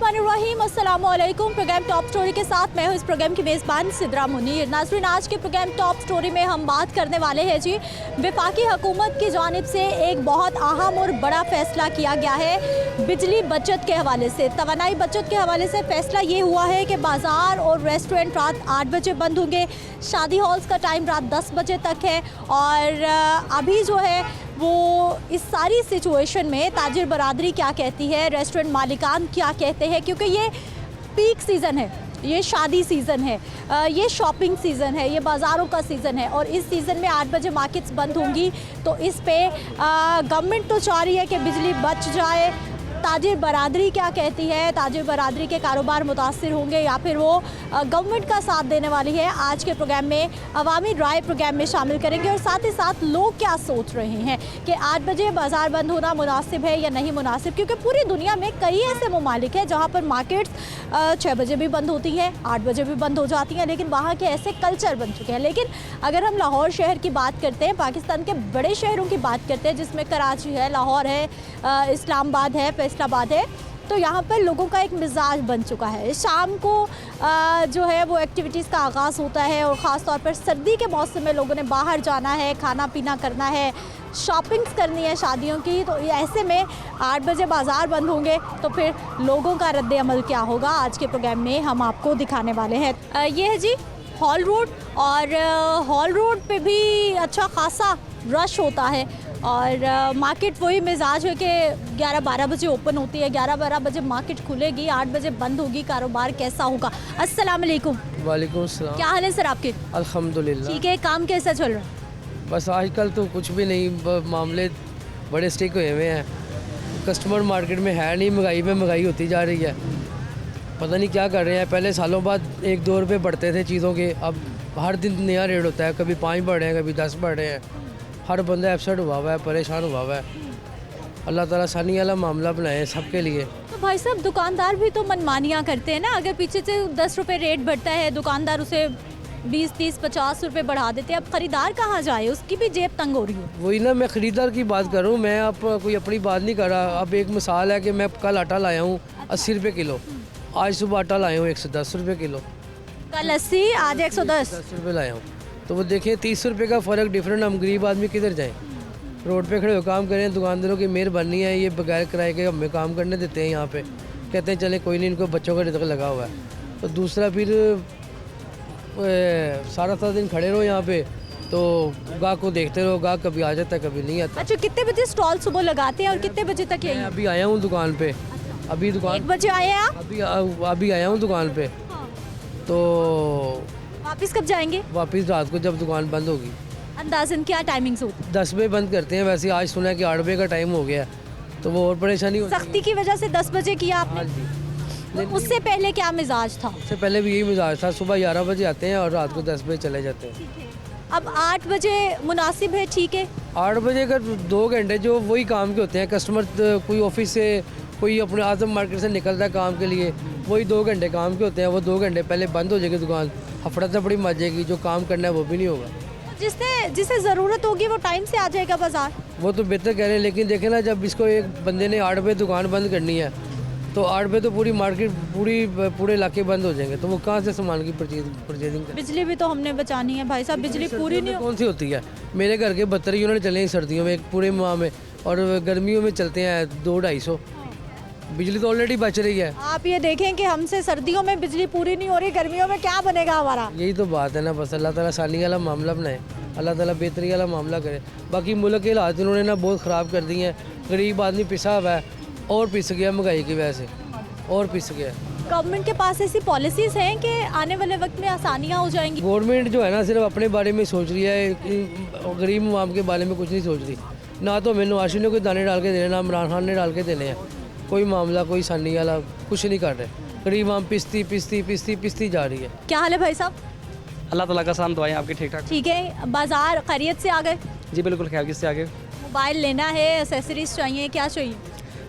बिस्मिल्लाहिर्रहमानिर्रहीम, अस्सलामुअलैकुम। Programme top story के साथ मैं हूँ इस प्रोग्राम की मेज़बान सिद्रा मुनीर। नाज़रीन, आज के प्रोग्राम टॉप स्टोरी में हम बात करने वाले हैं जी, वफाकी हुकूमत की जानिब से एक बहुत अहम और बड़ा फ़ैसला किया गया है बिजली बचत के हवाले से, तवानाई बचत के हवाले से। फ़ैसला ये हुआ है कि बाज़ार और रेस्टोरेंट रात 8 बजे बंद होंगे, शादी हॉल्स का टाइम रात 10 बजे तक है। और अभी जो है वो इस सारी सिचुएशन में ताजिर बरादरी क्या कहती है, रेस्टोरेंट मालिकान क्या कहते हैं, क्योंकि ये पीक सीज़न है, ये शादी सीज़न है, ये शॉपिंग सीज़न है, ये बाज़ारों का सीज़न है। और इस सीज़न में 8 बजे मार्केट्स बंद होंगी, तो इस पे गवर्नमेंट तो चाह रही है कि बिजली बच जाए। ताजिर बरादरी क्या कहती है, ताजिर बरादरी के कारोबार मुतासिर होंगे या फिर वो गवर्नमेंट का साथ देने वाली है, आज के प्रोग्राम में अवामी राय प्रोग्राम में शामिल करेंगे। और साथ ही साथ लोग क्या सोच रहे हैं कि 8 बजे बाज़ार बंद होना मुनासिब है या नहीं मुनासिब, क्योंकि पूरी दुनिया में कई ऐसे ममालिक हैं जहाँ पर मार्केट्स 6 बजे भी बंद होती हैं, 8 बजे भी बंद हो जाती हैं, लेकिन वहाँ के ऐसे कल्चर बन चुके हैं। लेकिन अगर हम लाहौर शहर की बात करते हैं, पाकिस्तान के बड़े शहरों की बात करते हैं, जिसमें कराची है, लाहौर है, इस्लामाबाद है, फैसलाबाद है, तो यहाँ पर लोगों का एक मिजाज बन चुका है। शाम को जो है वो एक्टिविटीज़ का आगाज़ होता है, और ख़ास तौर पर सर्दी के मौसम में लोगों ने बाहर जाना है, खाना पीना करना है, शॉपिंग्स करनी है शादियों की। तो ऐसे में 8 बजे बाज़ार बंद होंगे तो फिर लोगों का रद्द अमल क्या होगा, आज के प्रोग्राम में हम आपको दिखाने वाले हैं। ये है जी हॉल रोड, और हॉल रोड पे भी अच्छा खासा रश होता है। और मार्केट वही मिजाज है कि 11-12 बजे ओपन होती है, 11-12 बजे मार्केट खुलेगी, 8 बजे बंद होगी। कारोबार कैसा होगा? अस्सलाम वालेकुम। वालेकुम अस्सलाम। क्या हाल है सर आपके? अल्हम्दुलिल्लाह। ठीक है। काम कैसा चल रहा है? बस आजकल तो कुछ भी नहीं, मामले बड़े स्टिक हुए हुए हैं। कस्टमर मार्केट में है नहीं, महंगाई में महंगाई होती जा रही है, पता नहीं क्या कर रहे हैं। पहले सालों बाद 1-2 रुपये बढ़ते थे चीज़ों के, अब हर दिन नया रेट होता है, कभी 5 बढ़ रहे हैं, कभी 10 बढ़ रहे हैं। हर बंदा अपसेट हुआ हुआ है, परेशान हुआ हुआ है। अल्लाह ताला आसानी वाला मामला बनाए सबके लिए। तो भाई साहब, दुकानदार भी तो मनमानियाँ करते हैं ना। अगर पीछे से 10 रुपये रेट बढ़ता है, दुकानदार उसे 20-30-50 रुपये बढ़ा देते हैं। अब ख़रीदार कहाँ जाए, उसकी भी जेब तंग हो रही है। वही ना, मैं ख़रीदार की बात कर रहा हूँ, मैं अब कोई अपनी बात नहीं कर रहा। अब एक मिसाल है कि मैं कल आटा लाया हूँ 80 रुपये किलो, आज सुबह आटा लाया हूँ 110 रुपये किलो। कल 80, आज 110 रुपये लाया हूँ, तो वो देखें 30 रुपये का फ़र्क डिफरेंट। हम गरीब आदमी किधर जाएं? रोड पे खड़े हो काम करें, दुकानदारों की मेहरबानी है, ये बगैर किराए के हमें काम करने देते हैं यहाँ पे, कहते हैं चले कोई नहीं, इनको बच्चों का रिज़्क लगा हुआ है। तो दूसरा फिर सारा दिन खड़े रहो यहाँ पे, तो गाहक को देखते रहो, गाहक कभी आ जाता है कभी नहीं आता। अच्छा, कितने बजे स्टॉल सुबह लगाते हैं और कितने बजे तक यही? मैं अभी आया हूँ दुकान पे, अभी दुकान 1 बजे आए हैं आप? अभी आया हूँ दुकान पे। तो वापस कब जाएंगे? वापस रात को जब दुकान बंद होगी। अंदाज़न क्या टाइमिंग्स होती? 10 बजे बंद करते हैं, वैसे आज सुना है कि 8 बजे का टाइम हो गया, तो वो और परेशानी होती है। सख्ती की वजह से 10 बजे किया आपने? हाँ जी। तो उससे पहले क्या मिजाज था? उससे पहले भी यही मिजाज था, सुबह 11 बजे आते हैं और रात को 10 बजे चले जाते हैं। अब 8 बजे मुनासिब है, ठीक है। 8 बजे अगर 2 घंटे जो वही काम के होते हैं, कस्टमर कोई ऑफिस से, कोई अपने आजम मार्केट से निकलता है काम के लिए, वही 2 घंटे काम के होते हैं, वो 2 घंटे पहले बंद हो जाएगी दुकान, हफड़ा तफड़ी मच जाएगी, जो काम करना है वो भी नहीं होगा। जिसे ज़रूरत होगी वो टाइम से आ जाएगा बाजार। वो तो बेहतर कह रहे हैं, लेकिन देखें ना, जब इसको एक बंदे ने 8 बजे दुकान बंद करनी है, तो 8 बजे तो पूरी मार्केट पूरे इलाके बंद हो जाएंगे, तो वो कहाँ से सामान की परचेजिंग करें? बिजली भी तो हमने बचानी है भाई साहब, बिजली पूरी नहीं कौन सी होती है? मेरे घर के 72 यूनिट चले हैं सर्दियों में एक पूरे माह में, और गर्मियों में चलते हैं 200-250। बिजली तो ऑलरेडी बच रही है। आप ये देखें कि हमसे सर्दियों में बिजली पूरी नहीं हो रही, गर्मियों में क्या बनेगा हमारा? यही तो बात है ना, बस अल्लाह ताला आसानी वाला मामला बनाए, अल्लाह ताला बेहतरी वाला मामला करे। बाकी मुल्क के हालात इन्होंने ना बहुत ख़राब कर दिए हैं, गरीब आदमी पिसा हुआ है और पिस गया महंगाई की वजह से, और पिस गया। गवर्नमेंट के पास ऐसी पॉलिसीज़ हैं कि आने वाले वक्त में आसानियाँ हो जाएंगी? गवर्नमेंट जो है ना, सिर्फ अपने बारे में सोच रही है, गरीब अवाम के बारे में कुछ नहीं सोच रही। ना तो हमें नवाज शरीफ ने कोई दाने डाल के देने, ना इमरान खान ने डाल के देने हैं। कोई मामला, कोई आसानी वाला कुछ नहीं कर रहे। गरीब आम पिसती जा रही है। क्या हाल है भाई साहब? अल्लाह ताला का साम दुआएं आपकी ठीक ठाक। ठीक है। बाजार खैरियत से आ गए? जी बिल्कुल, खैरियत से आगे। मोबाइल लेना है, एसेसरीज चाहिए, क्या चाहिए?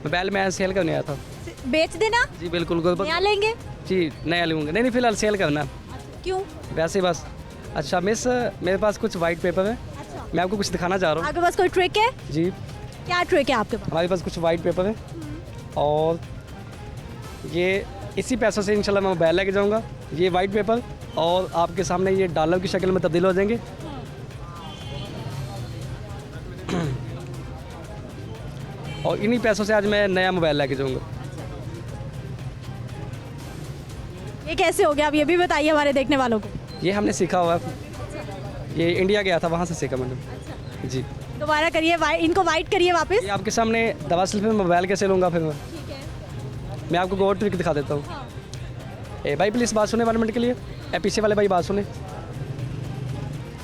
मोबाइल मैं सेल करने आया था। बेच देना? जी बिल्कुल। नया लेंगे? जी नया लूँगा। नहीं फिलहाल सेल करना। क्यों? वैसे बस। अच्छा मिस, मेरे पास कुछ वाइट पेपर है, मैं आपको कुछ दिखाना चाह रहा हूँ। आपके पास कोई ट्रिक है? जी। क्या ट्रिक है आपके पास? हमारे पास कुछ वाइट पेपर है और ये इसी पैसों से इंशाल्लाह मैं मोबाइल लेके जाऊँगा। ये वाइट पेपर और आपके सामने ये डॉलर की शक्ल में तब्दील हो जाएंगे। और इन्हीं पैसों से आज मैं नया मोबाइल लेके जाऊँगा। ये कैसे हो गया, अब ये भी बताइए हमारे देखने वालों को। ये हमने सीखा हुआ है, ये इंडिया गया था, वहाँ से सीखा मैंने जी। दोबारा करिए, इनको वाइट करिए वापस। ये आपके सामने दवा स्लिप में मोबाइल कैसे लूँगा फिर मैं आपको और ट्रिक दिखा देता हूँ। ए भाई प्लीज़ बात सुने 1 मिनट के लिए। ए पीछे वाले भाई बात सुने।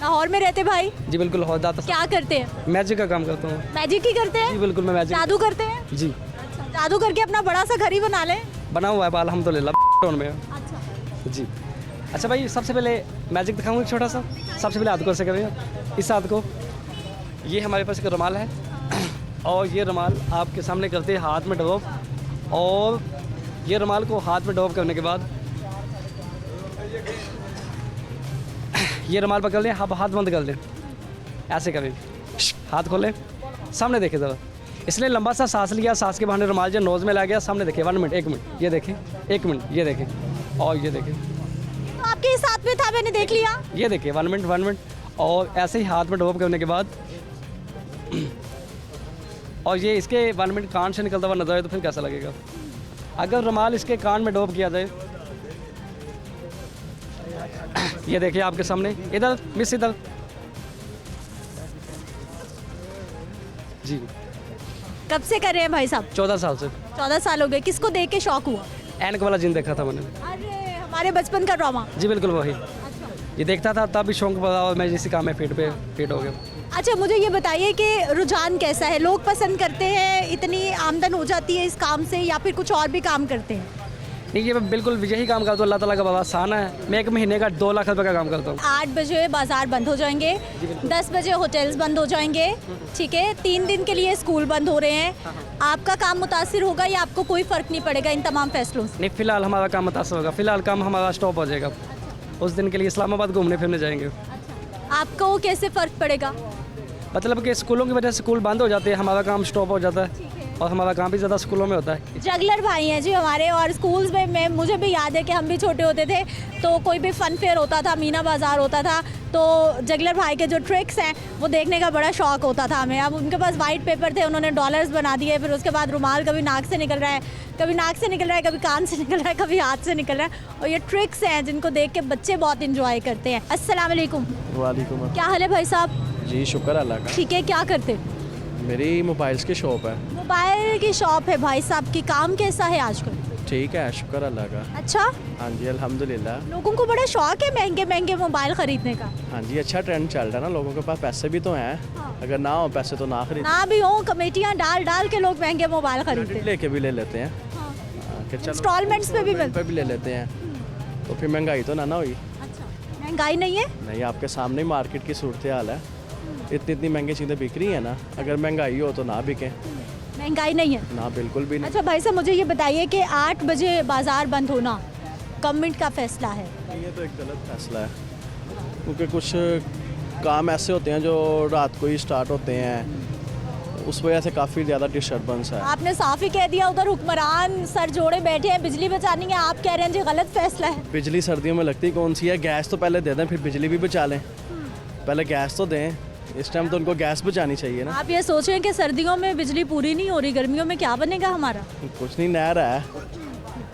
लाहौर में रहते भाई? जी बिल्कुल। और दाता क्या करते हैं? मैजिक का काम करता हूँ। मैजिक ही करते हैं? जी बिल्कुल, मैं मैजिक। जादू करते हैं? जी। जादू करके अपना बड़ा सा घर ही बना ले। बना हुआ है अल्हम्दुलिल्लाह टाउन में। अच्छा जी। अच्छा भाई, सबसे पहले मैजिक दिखाऊंगा छोटा सा। सबसे पहले हाथ को ऐसे करेंगे, इस हाथ को। ये हमारे पास एक रुमाल है और ये रुमाल आपके सामने करते हैं हाथ में डुबो। और ये रुमाल को हाथ में डुबो करने के बाद ये रुमाल पकड़ लें, आप हाथ बंद कर लें, ऐसे करें, हाथ खोलें, सामने देखें ज़रा। इसलिए लंबा सा सांस लिया, सांस के बहाने रुमाल जो नोज़ में ला गया, सामने देखें। 1 मिनट, 1 मिनट, ये देखें, 1 मिनट, ये देखें, और ये देखें। तो आपके ही साथ में था, मैंने देख लिया। ये देखिए 1 मिनट, 1 मिनट, और ऐसे ही हाथ में डुबो करने के बाद और ये इसके 1 मिनट कान से निकलता हुआ नजर आए तो फिर कैसा लगेगा? अगर रुमाल इसके कान में डुबो किया जाए, ये देखिए आपके सामने, इधर मिस, इधर जी। कब से कर रहे हैं भाई साहब? 14 साल से। 14 साल हो गए। किसको देख के शौक हुआ? ऐनक वाला जिन देखा था मैंने। अरे हमारे बचपन का ड्रामा। जी बिल्कुल वही। ये देखता था तब भी शौक पड़ा और मैं इसी काम में फिट हो गया। अच्छा मुझे ये बताइए कि रुझान कैसा है, लोग पसंद करते हैं, इतनी आमदन हो जाती है इस काम से, या फिर कुछ और भी काम करते हैं? नहीं, ये मैं बिल्कुल यही काम करता हूँ, अल्लाह ताला का बड़ा आसान है। मैं 1 महीने का 2 लाख रुपए का काम करता हूँ। 8 बजे बाजार बंद हो जाएंगे, 10 बजे होटल्स बंद हो जाएंगे, ठीक है, 3 दिन के लिए स्कूल बंद हो रहे हैं। आपका काम मुतासिर होगा या आपको कोई फ़र्क नहीं पड़ेगा इन तमाम फैसलों से? नहीं, फ़िलहाल हमारा काम मुतासर होगा। फ़िलहाल काम हमारा स्टॉप हो जाएगा। उस दिन के लिए इस्लामाबाद घूमने फिरने जाएंगे। आपको कैसे फ़र्क पड़ेगा? मतलब कि स्कूलों की वजह से स्कूल बंद हो जाते हैं, हमारा काम स्टॉप हो जाता है और हमारा काम भी ज़्यादा स्कूलों में होता है। जगलर भाई हैं जी हमारे, और स्कूल्स में मुझे भी याद है कि हम भी छोटे होते थे तो कोई भी फ़न फेयर होता था, मीना बाज़ार होता था, तो जगलर भाई के जो ट्रिक्स हैं वो देखने का बड़ा शौक होता था हमें। अब उनके पास वाइट पेपर थे, उन्होंने डॉलर्स बना दिए, फिर उसके बाद रुमाल कभी नाक से निकल रहा है, कभी नाक से निकल रहा है, कभी कान से निकल रहा है, कभी हाथ से निकल रहा है, और ये ट्रिक्स हैं जिनको देख के बच्चे बहुत इंजॉय करते हैं। अस्सलाम वालेकुम। वालेकुम। क्या हाल है भाई साहब? जी शुक्र अल्लाह का। ठीक है, क्या करते? मेरी मोबाइल्स की शॉप है। मोबाइल की शॉप है भाई साहब की, काम कैसा है आजकल? ठीक है, शुक्र अल्लाह का। अच्छा, हाँ जी अल्हम्दुलिल्लाह। लोगों को बड़ा शौक है महंगे महंगे मोबाइल खरीदने का। हाँ जी, अच्छा ट्रेंड चल रहा है ना, लोगों के पास पैसे भी तो हैं। हाँ। अगर ना हो पैसे तो ना खरीद, ना भी हो, कमेटियाँ डाल डाल के लोग महंगे मोबाइल खरीदते हैं। लेके भी ले लेते हैं। हाँ। हाँ, कि चलो इंस्टॉलमेंट्स पे भी मिलते पे भी ले लेते हैं, तो फिर महंगाई तो ना हुई। अच्छा, महंगाई नहीं है? नहीं, आपके सामने ही मार्केट की सूरत हाल है। इतनी महंगी चीज़ें बिक रही हैं ना, अगर महंगाई हो तो ना बिके। महंगाई नहीं है? ना, बिल्कुल भी नहीं। अच्छा भाई साहब मुझे ये बताइए कि 8 बजे बाजार बंद होना गवर्नमेंट का फैसला है? ये तो एक गलत फैसला है, क्योंकि कुछ काम ऐसे होते हैं जो रात को ही स्टार्ट होते हैं, उस वजह से काफ़ी ज़्यादा डिस्टर्बेंस है। आपने साफ ही कह दिया, उधर हुक्मरान सर जोड़े बैठे हैं, बिजली बचानी है, आप कह रहे हैं जी गलत फैसला है। बिजली सर्दियों में लगती कौन सी है? गैस तो पहले दे दें, फिर बिजली भी बचा लें। पहले गैस तो दें, इस टाइम तो उनको गैस बचानी चाहिए ना। आप ये सोच रहे हैं कि सर्दियों में बिजली पूरी नहीं हो रही, गर्मियों में क्या बनेगा हमारा? कुछ नहीं, नहर है,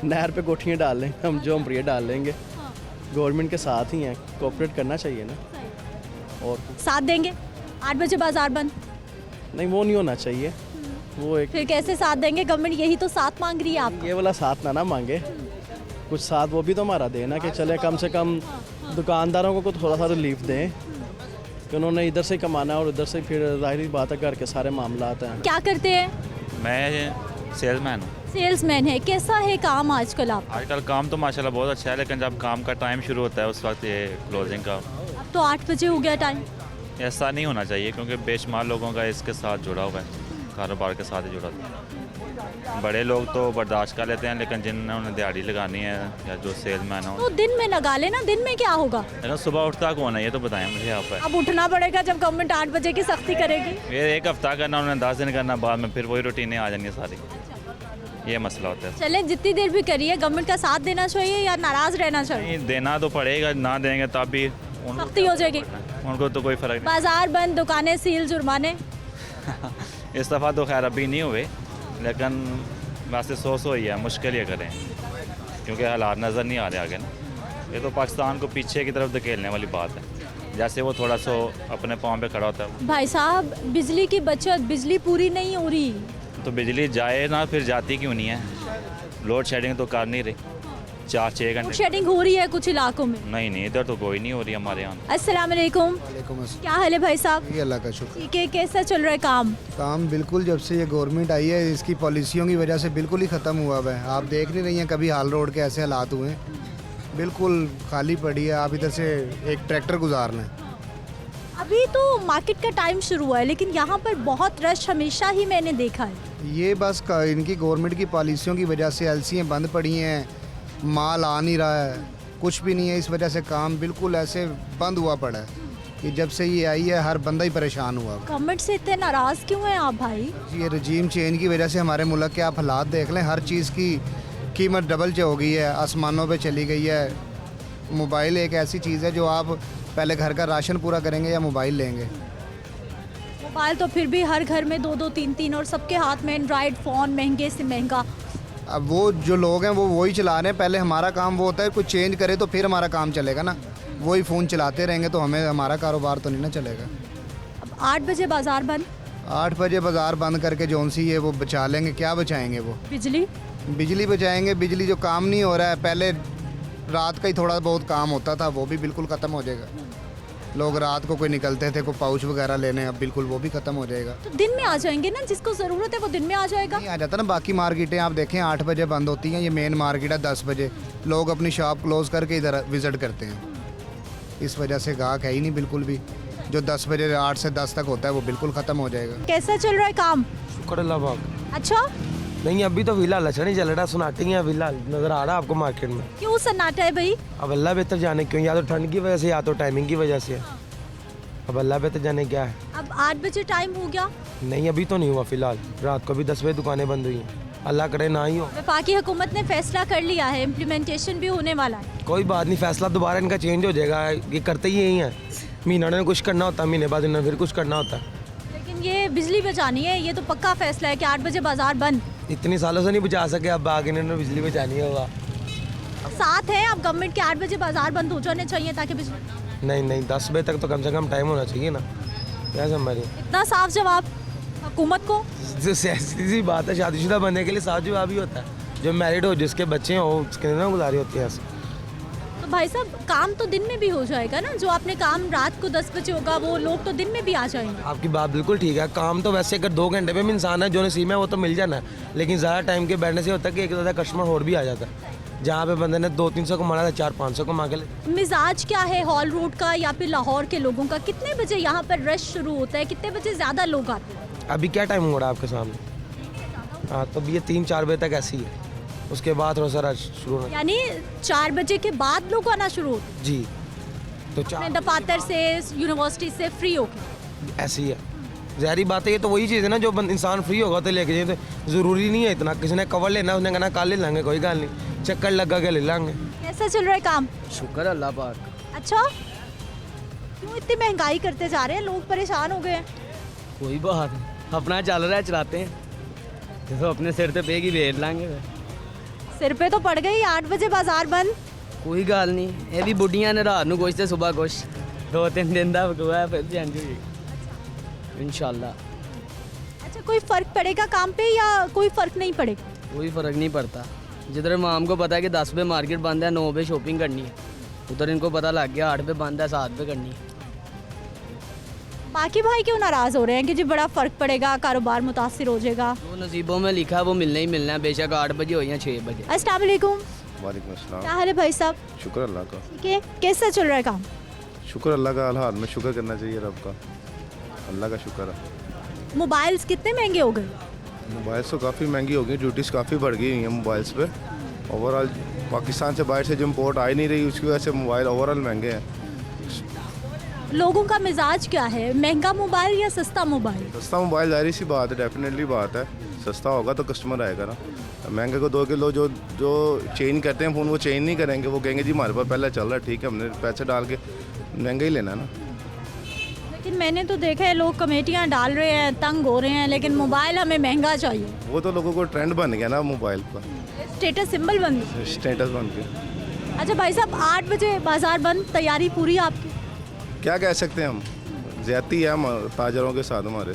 नहर पे कोठियाँ डाल लेंगे हम, जो अमरिया डाल लेंगे। गवर्नमेंट के साथ ही हैं, कोऑपरेट करना चाहिए ना। और साथ देंगे? 8 बजे बाजार बंद? नहीं, वो नहीं होना चाहिए। वो एक फिर कैसे साथ देंगे? गवर्नमेंट यही तो साथ मांग रही है आप। ये वाला साथ ना मांगे, कुछ साथ वो भी तो हमारा देना, कि चले कम से कम दुकानदारों को थोड़ा सा रिलीफ दें, कि उन्होंने इधर से कमाना है और उधर से फिर ज़ाहिर बात है घर के सारे मामला हैं। क्या करते हैं? मैं सेल्समैन हूँ। सेल्समैन है, कैसा है काम आजकल आप? आजकल काम तो माशाल्लाह बहुत अच्छा है, लेकिन जब काम का टाइम शुरू होता है उस वक्त ये क्लोजिंग का अब तो 8 बजे हो गया टाइम। ऐसा नहीं होना चाहिए, क्योंकि बेशुमार लोगों का इसके साथ जुड़ा हुआ है, कारोबार के साथ ही जुड़ा हुआ है। बड़े लोग तो बर्दाश्त कर लेते हैं, लेकिन जिन्होंने दिहाड़ी लगानी है या जो सेल्समैन हो, तो दिन में लगा लेना, दिन में क्या होगा? लेकिन सुबह उठता कौन है ये तो बताएं मुझे आप। अब उठना पड़ेगा जब गवर्नमेंट 8 बजे की सख्ती करेगी। ये 1 हफ्ता करना, उन्होंने 10 दिन करना, बाद में फिर वही रूटीनें आ जाएंगी सारी। ये मसला होता है। चलें, जितनी देर भी करिए गवर्नमेंट का साथ देना चाहिए या नाराज़ रहना चाहिए? नहीं, देना तो पड़ेगा, ना देंगे तब भी सख्ती हो जाएगी। उनको तो कोई फ़र्क बाजार बंद, दुकानें सील, जुर्माने। नहीं। इस दफ़ा तो खैर अभी नहीं हुए, लेकिन वैसे सो ही है, मुश्किल ये करें क्योंकि हालात नज़र नहीं आ रहे आगे ना। ये तो पाकिस्तान को पीछे की तरफ धकेलने वाली बात है, जैसे वो थोड़ा सा अपने पाँव पे खड़ा होता है। भाई साहब, बिजली की बचत, बिजली पूरी नहीं हो रही। तो बिजली जाए ना, फिर जाती क्यों नहीं है? लोड शेडिंग तो कर नहीं रही, 4-6 घंटे। शेडिंग हो रही है कुछ इलाकों में। नहीं, इधर तो कोई नहीं हो रही हमारे यहाँ। अस्सलाम वालेकुम। वालेकुम अस्सलाम। क्या हाल है भाई साहब? ये अल्लाह का शुक्र। ठीक है, कैसा चल रहा है काम? काम बिल्कुल जब से ये गवर्नमेंट आई है इसकी पॉलिसियों की वजह से बिल्कुल ही ख़त्म हुआ हुआ है। आप देख नहीं रही हैं कभी हाल रोड के ऐसे हालात हुए हैं, बिल्कुल खाली पड़ी है। आप इधर से एक ट्रैक्टर गुजार लें। अभी तो मार्केट का टाइम शुरू हुआ है, लेकिन यहाँ पर बहुत रश हमेशा ही मैंने देखा है। ये बस इनकी गवर्नमेंट की पॉलिसियों की वजह से एलसीएं बंद पड़ी हैं, माल आ नहीं रहा है, कुछ भी नहीं है। इस वजह से काम बिल्कुल ऐसे बंद हुआ पड़ा है कि जब से ये आई है हर बंदा ही परेशान हुआ है। गवर्नमेंट से इतने नाराज़ क्यों हैं आप भाई? ये रजीम चेंज की वजह से हमारे मुल्क के आप हालात देख लें, हर चीज़ की कीमत डबल हो गई है, आसमानों पे चली गई है। मोबाइल एक ऐसी चीज़ है जो आप पहले घर का राशन पूरा करेंगे या मोबाइल लेंगे। मोबाइल तो फिर भी हर घर में 2-2, 3-3 और सबके हाथ में एंड्रॉयड फ़ोन, महंगे से महंगा। अब वो जो लोग हैं वो वही चला रहे हैं। पहले हमारा काम वो होता है कुछ चेंज करे तो फिर हमारा काम चलेगा ना। वही फ़ोन चलाते रहेंगे तो हमें हमारा कारोबार तो नहीं ना चलेगा। अब 8 बजे बाजार बंद, 8 बजे बाज़ार बंद करके जौन सी है वो बचा लेंगे। क्या बचाएंगे? वो बिजली। बिजली बचाएंगे। बिजली जो काम नहीं हो रहा है, पहले रात का ही थोड़ा बहुत काम होता था, वो भी बिल्कुल ख़त्म हो जाएगा। लोग रात को कोई निकलते थे कोई पाउच वगैरह लेने, अब बिल्कुल वो भी ख़त्म हो जाएगा। तो दिन में आ जाएंगे ना, जिसको ज़रूरत है वो दिन में आ जाएगा। नहीं आ जाता ना। बाकी मार्केटें आप देखें 8 बजे बंद होती हैं, ये मेन मार्केट है 10 बजे। लोग अपनी शॉप क्लोज़ करके इधर विज़िट करते हैं। इस वजह से गाहक है ही नहीं बिल्कुल भी। जो 10 बजे 8 से 10 तक होता है वो बिल्कुल ख़त्म हो जाएगा। कैसा चल रहा है काम? शुक्र अल्लाह पाक। अच्छा, नहीं अभी तो फिलहाल अच्छा नहीं चल रहा, सुनाटे ही हैं फिलहाल, नज़र आ रहा है आपको मार्केट में। क्यों सन्नाटा है भाई? अब अल्लाह बेहतर जाने क्यों, या तो ठंड की वजह से या तो टाइमिंग की वजह से। अब अल्लाह बेहतर जाने क्या है। अब 8 बजे टाइम हो गया। नहीं अभी तो नहीं हुआ फिलहाल, रात को भी 10 बजे दुकानें बंद हुई हैं, अल्लाह करे ना ही हो। वफाकी हुकूमत ने फैसला कर लिया है, इम्प्लीमेंटेशन भी होने वाला है। कोई बात नहीं, फैसला दोबारा इनका चेंज हो जाएगा, ये करते ही यही हैं। महीना ने कुछ करना होता है, महीने बाद इन्होंने फिर कुछ करना होता है। लेकिन ये बिजली बचानी है, ये तो पक्का फैसला है कि 8 बजे बाजार बंद। इतनी सालों से नहीं बचा सके, अब आगे इन्होंने बिजली बचानी होगा। साथ है अब गवर्नमेंट के 8 बजे बाजार बंद हो जाने चाहिए ताकि बिजली। नहीं 10 बजे तक तो कम से कम टाइम होना चाहिए ना। क्या समझ रही इतना साफ जवाब हुकूमत को। सीधी बात है, शादीशुदा बनने के लिए साफ जवाब ही होता है। जो मैरिड हो, जिसके बच्चे हो, उसके ना गुजारी होती है ऐसे। तो भाई साहब, काम तो दिन में भी हो जाएगा ना। जो आपने काम रात को 10 बजे होगा वो लोग तो दिन में भी आ जाएंगे। आपकी बात बिल्कुल ठीक है। काम तो वैसे अगर 2 घंटे में भी इंसान है जो नसीब है वो तो मिल जाना है, लेकिन ज़्यादा टाइम के बैठने से होता है कि एक ज़्यादा कस्टमर और भी आ जाता है। जहाँ पे बंदे ने 200-300 कमाना था 400-500 कमा के ले। मिजाज क्या है हॉल रोड का या फिर लाहौर के लोगों का? कितने बजे यहाँ पर रश शुरू होता है, कितने बजे ज़्यादा लोग आते हैं? अभी क्या टाइम हो रहा है आपके सामने? हाँ तो ये 3-4 बजे तक ऐसी है, उसके बाद थोड़ा सा रश शुरू होना। यानी 4 बजे के बाद लोग आना शुरू होते हैं जी, तो अपने 4 दफातर से, यूनिवर्सिटी से फ्री होके। ऐसी है। ज़ाहिर बात है, ये तो वही चीज़ है ना, जो इंसान फ्री होगा तो लेके जाए। तो ज़रूरी नहीं है इतना, किसी ने कवर लेना उसने कहना कल ले लेंगे, कोई गल नहीं, चक्कर लगा के ले लेंगे। कैसा चल रहा है काम? शुक्र अल्लाह पाक। अच्छा, क्यों इतनी महंगाई करते जा रहे हैं, लोग परेशान हो गए हैं? कोई बात नहीं, अपना चल रहा है, चलाते हैं। देखो अपने सिर पे पेगी भेज लांगे। सिर पे तो पड़ गई, 8 बजे बाजार बंद। कोई गल नहीं, ये भी बुढ़िया ने रात को कुछ तो सुबह कुछ 2-3 दिन का हुआ है, फिर जान जी इंशाल्लाह। अच्छा, कोई फ़र्क पड़ेगा काम पे या कोई फ़र्क नहीं पड़ेगा? कोई फ़र्क नहीं पड़ता। जिधर माम को पता है कि 10 बजे मार्केट बंद है, 9 बजे शॉपिंग करनी है, उधर इनको पता लग गया 8 बजे बंद है, 7 बजे करनी है। बाकी भाई क्यों नाराज़ हो रहे हैं कि जी बड़ा फ़र्क पड़ेगा, कारोबार मुतासिर हो जाएगा? वो नसीबों में लिखा है वो मिलना ही मिलना है, बेशक 8 बजे हो या 6 बजे। अस्सलाम वालेकुम। वालेकुम अस्सलाम। क्या हाल है भाई साहब? शुक्र अल्लाह का। ठीक है, कैसा चल रहा है काम? शुक्र अल्लाह का, हाल में शुक्र करना चाहिए रब का। अल्लाह का शुक्र है। मोबाइल्स कितने महंगे हो गए? मोबाइल्स तो काफ़ी महंगी हो गई, ड्यूटीज़ काफ़ी बढ़ गई हुई हैं मोबाइल्स पे। ओवरऑल पाकिस्तान से बाहर से जो इम्पोर्ट आ ही नहीं रही, उसकी वजह से मोबाइल ओवरऑल महंगे हैं। लोगों का मिजाज क्या है, महंगा मोबाइल या सस्ता मोबाइल? सस्ता मोबाइल जाहिर सी बात है, डेफिनेटली बात है, सस्ता होगा तो कस्टमर आएगा ना। महंगे को 2 किलो जो जो चेंज करते हैं फ़ोन वो चेंज नहीं करेंगे, वो कहेंगे जी हमारे पास पहले चल रहा है, ठीक है हमने पैसे डाल के महंगा ही लेना है ना। लेकिन मैंने तो देखा है लोग कमेटियाँ डाल रहे हैं, तंग हो रहे हैं, लेकिन मोबाइल हमें महंगा चाहिए। वो तो लोगों को ट्रेंड बन गया ना मोबाइल का, स्टेटस सिंबल बन गया। स्टेटस बन गया। अच्छा भाई साहब, 8 बजे बाजार बंद, तैयारी पूरी आपकी? क्या कह सकते हैं हम, ज़्यादती है हम ताजरों के साथ हमारे।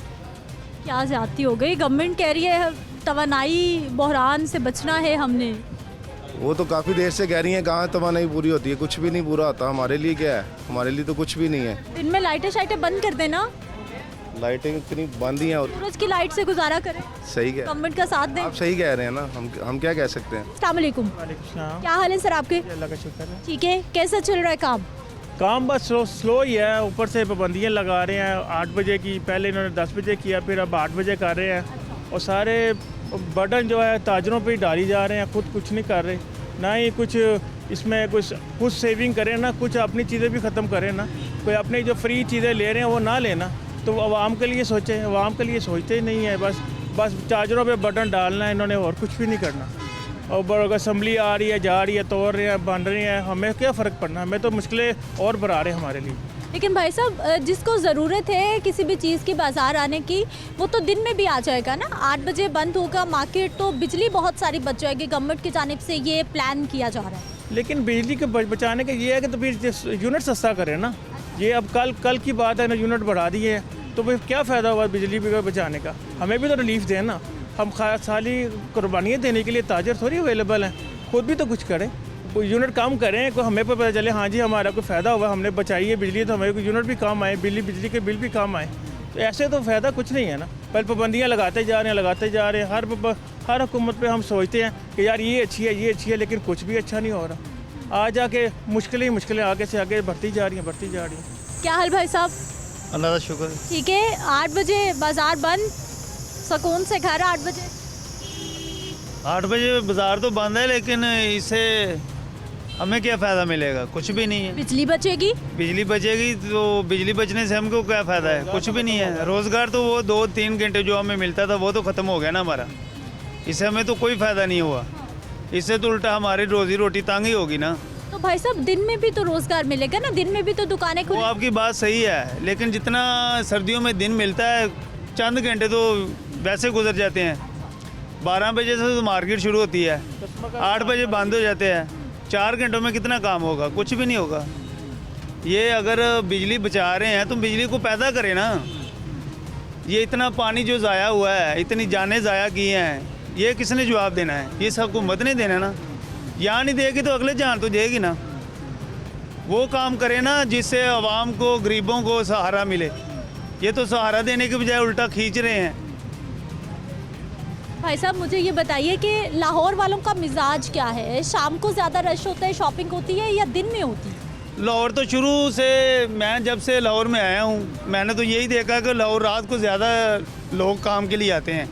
क्या ज्यादती हो गई? गवर्नमेंट कह रही है तवानाई बहरान से बचना है हमने। वो तो काफ़ी देर से कह रही हैं, कहाँ तवानाई पूरी होती है, कुछ भी नहीं पूरा होता। हमारे लिए क्या है, हमारे लिए तो कुछ भी नहीं है। दिन में लाइटें शाइटें बंद कर देना, लाइटें इतनी बंद ही हैं और सूरज की लाइट से गुजारा करें, सही कह गवर्नमेंट का साथ दें। आप सही कह रहे हैं ना, हम क्या कह सकते हैं। अस्सलाम वालेकुम। क्या हाल है सर आपके? अल्लाह का शुक्र है। ठीक है, कैसा चल रहा है काम? काम बस स्लो ही है, ऊपर से पाबंदियाँ लगा रहे हैं 8 बजे की, पहले इन्होंने 10 बजे किया, फिर अब 8 बजे कर रहे हैं। और सारे बटन जो है ताजरों पे ही डाली जा रहे हैं, खुद कुछ नहीं कर रहे, ना ही कुछ इसमें कुछ सेविंग करें, ना कुछ अपनी चीज़ें भी ख़त्म करें, ना कोई अपनी जो फ्री चीज़ें ले रहे हैं वो ना लेना, तो आवाम के लिए सोचें। आवाम के लिए सोचते ही नहीं है, बस चार्जरों पे बटन डालना है इन्होंने, और कुछ भी नहीं करना। और असम्बली आ रही है, जा रही है, तोड़ रहे हैं, बन रही हैं, हमें क्या फ़र्क पड़ना, हमें तो मुश्किलें और बढ़ा रहे हैं हमारे लिए। लेकिन भाई साहब, जिसको ज़रूरत है किसी भी चीज़ की बाज़ार आने की, वो तो दिन में भी आ जाएगा ना। 8 बजे बंद होगा मार्केट, तो बिजली बहुत सारी बच जाएगी। गवर्नमेंट की जानिब से ये प्लान किया जा रहा है। लेकिन बिजली के बचाने का ये है कि तो फिर यूनिट सस्ता करें ना। ये अब कल की बात है ना, यूनिट बढ़ा दिए हैं, तो फिर क्या फ़ायदा हुआ बिजली भी बचाने का? हमें भी तो रिलीफ दें ना। हम साली कुर्बानियाँ देने के लिए ताजर थोड़ी अवेलेबल हैं, खुद भी तो कुछ करें, यूनिट कम करें, को हमें पता चले हाँ जी हमारा कोई फ़ायदा हुआ, हमने बचाई है बिजली, तो हमें यूनिट भी कम आए, बिजली के बिल भी कम आए। तो ऐसे तो फ़ायदा कुछ नहीं है ना। पहले पाबंदियाँ लगाते जा रहे हैं, हर हुकूमत पे हम सोचते हैं कि यार ये अच्छी है, लेकिन कुछ भी अच्छा नहीं हो रहा। आ जाके मुश्किलें आगे से आगे बढ़ती जा रही हैं। क्या हाल भाई साहब? अल्लाह का शुक्र। ठीक है, 8 बजे बाज़ार बंद, सुकून से घर 8 बजे। 8 बजे बाज़ार तो बंद है, लेकिन इससे हमें क्या फ़ायदा मिलेगा? कुछ भी नहीं है। बिजली बचेगी? बिजली बचेगी तो बिजली बचने से हमको क्या फ़ायदा है? कुछ भी नहीं है। रोज़गार तो वो 2-3 घंटे जो हमें मिलता था वो तो ख़त्म हो गया ना हमारा। इससे हमें तो कोई फ़ायदा नहीं हुआ, इससे तो उल्टा हमारी रोज़ी रोटी तंग ही होगी ना। तो भाई साहब, दिन में भी तो रोज़गार मिलेगा ना, दिन में भी तो दुकानें वो खुली। आपकी बात सही है, लेकिन जितना सर्दियों में दिन मिलता है, चंद घंटे तो वैसे गुजर जाते हैं। 12 बजे से तो मार्केट शुरू होती है, 8 बजे बंद हो जाते हैं। 4 घंटों में कितना काम होगा? कुछ भी नहीं होगा। ये अगर बिजली बचा रहे हैं तो बिजली को पैदा करें ना। ये इतना पानी जो ज़ाया हुआ है, इतनी जानें ज़ाया की हैं, ये किसने जवाब देना है? ये सब हुकूमत ने देना ना। यहाँ नहीं देगी तो अगले जान तो देगी ना। वो काम करे ना जिससे आवाम को, गरीबों को सहारा मिले। ये तो सहारा देने के बजाय उल्टा खींच रहे हैं। भाई साहब, मुझे ये बताइए कि लाहौर वालों का मिजाज क्या है? शाम को ज़्यादा रश होता है, शॉपिंग होती है, या दिन में होती है? लाहौर तो शुरू से, मैं जब से लाहौर में आया हूँ, मैंने तो यही देखा कि लाहौर रात को ज़्यादा लोग काम के लिए आते हैं।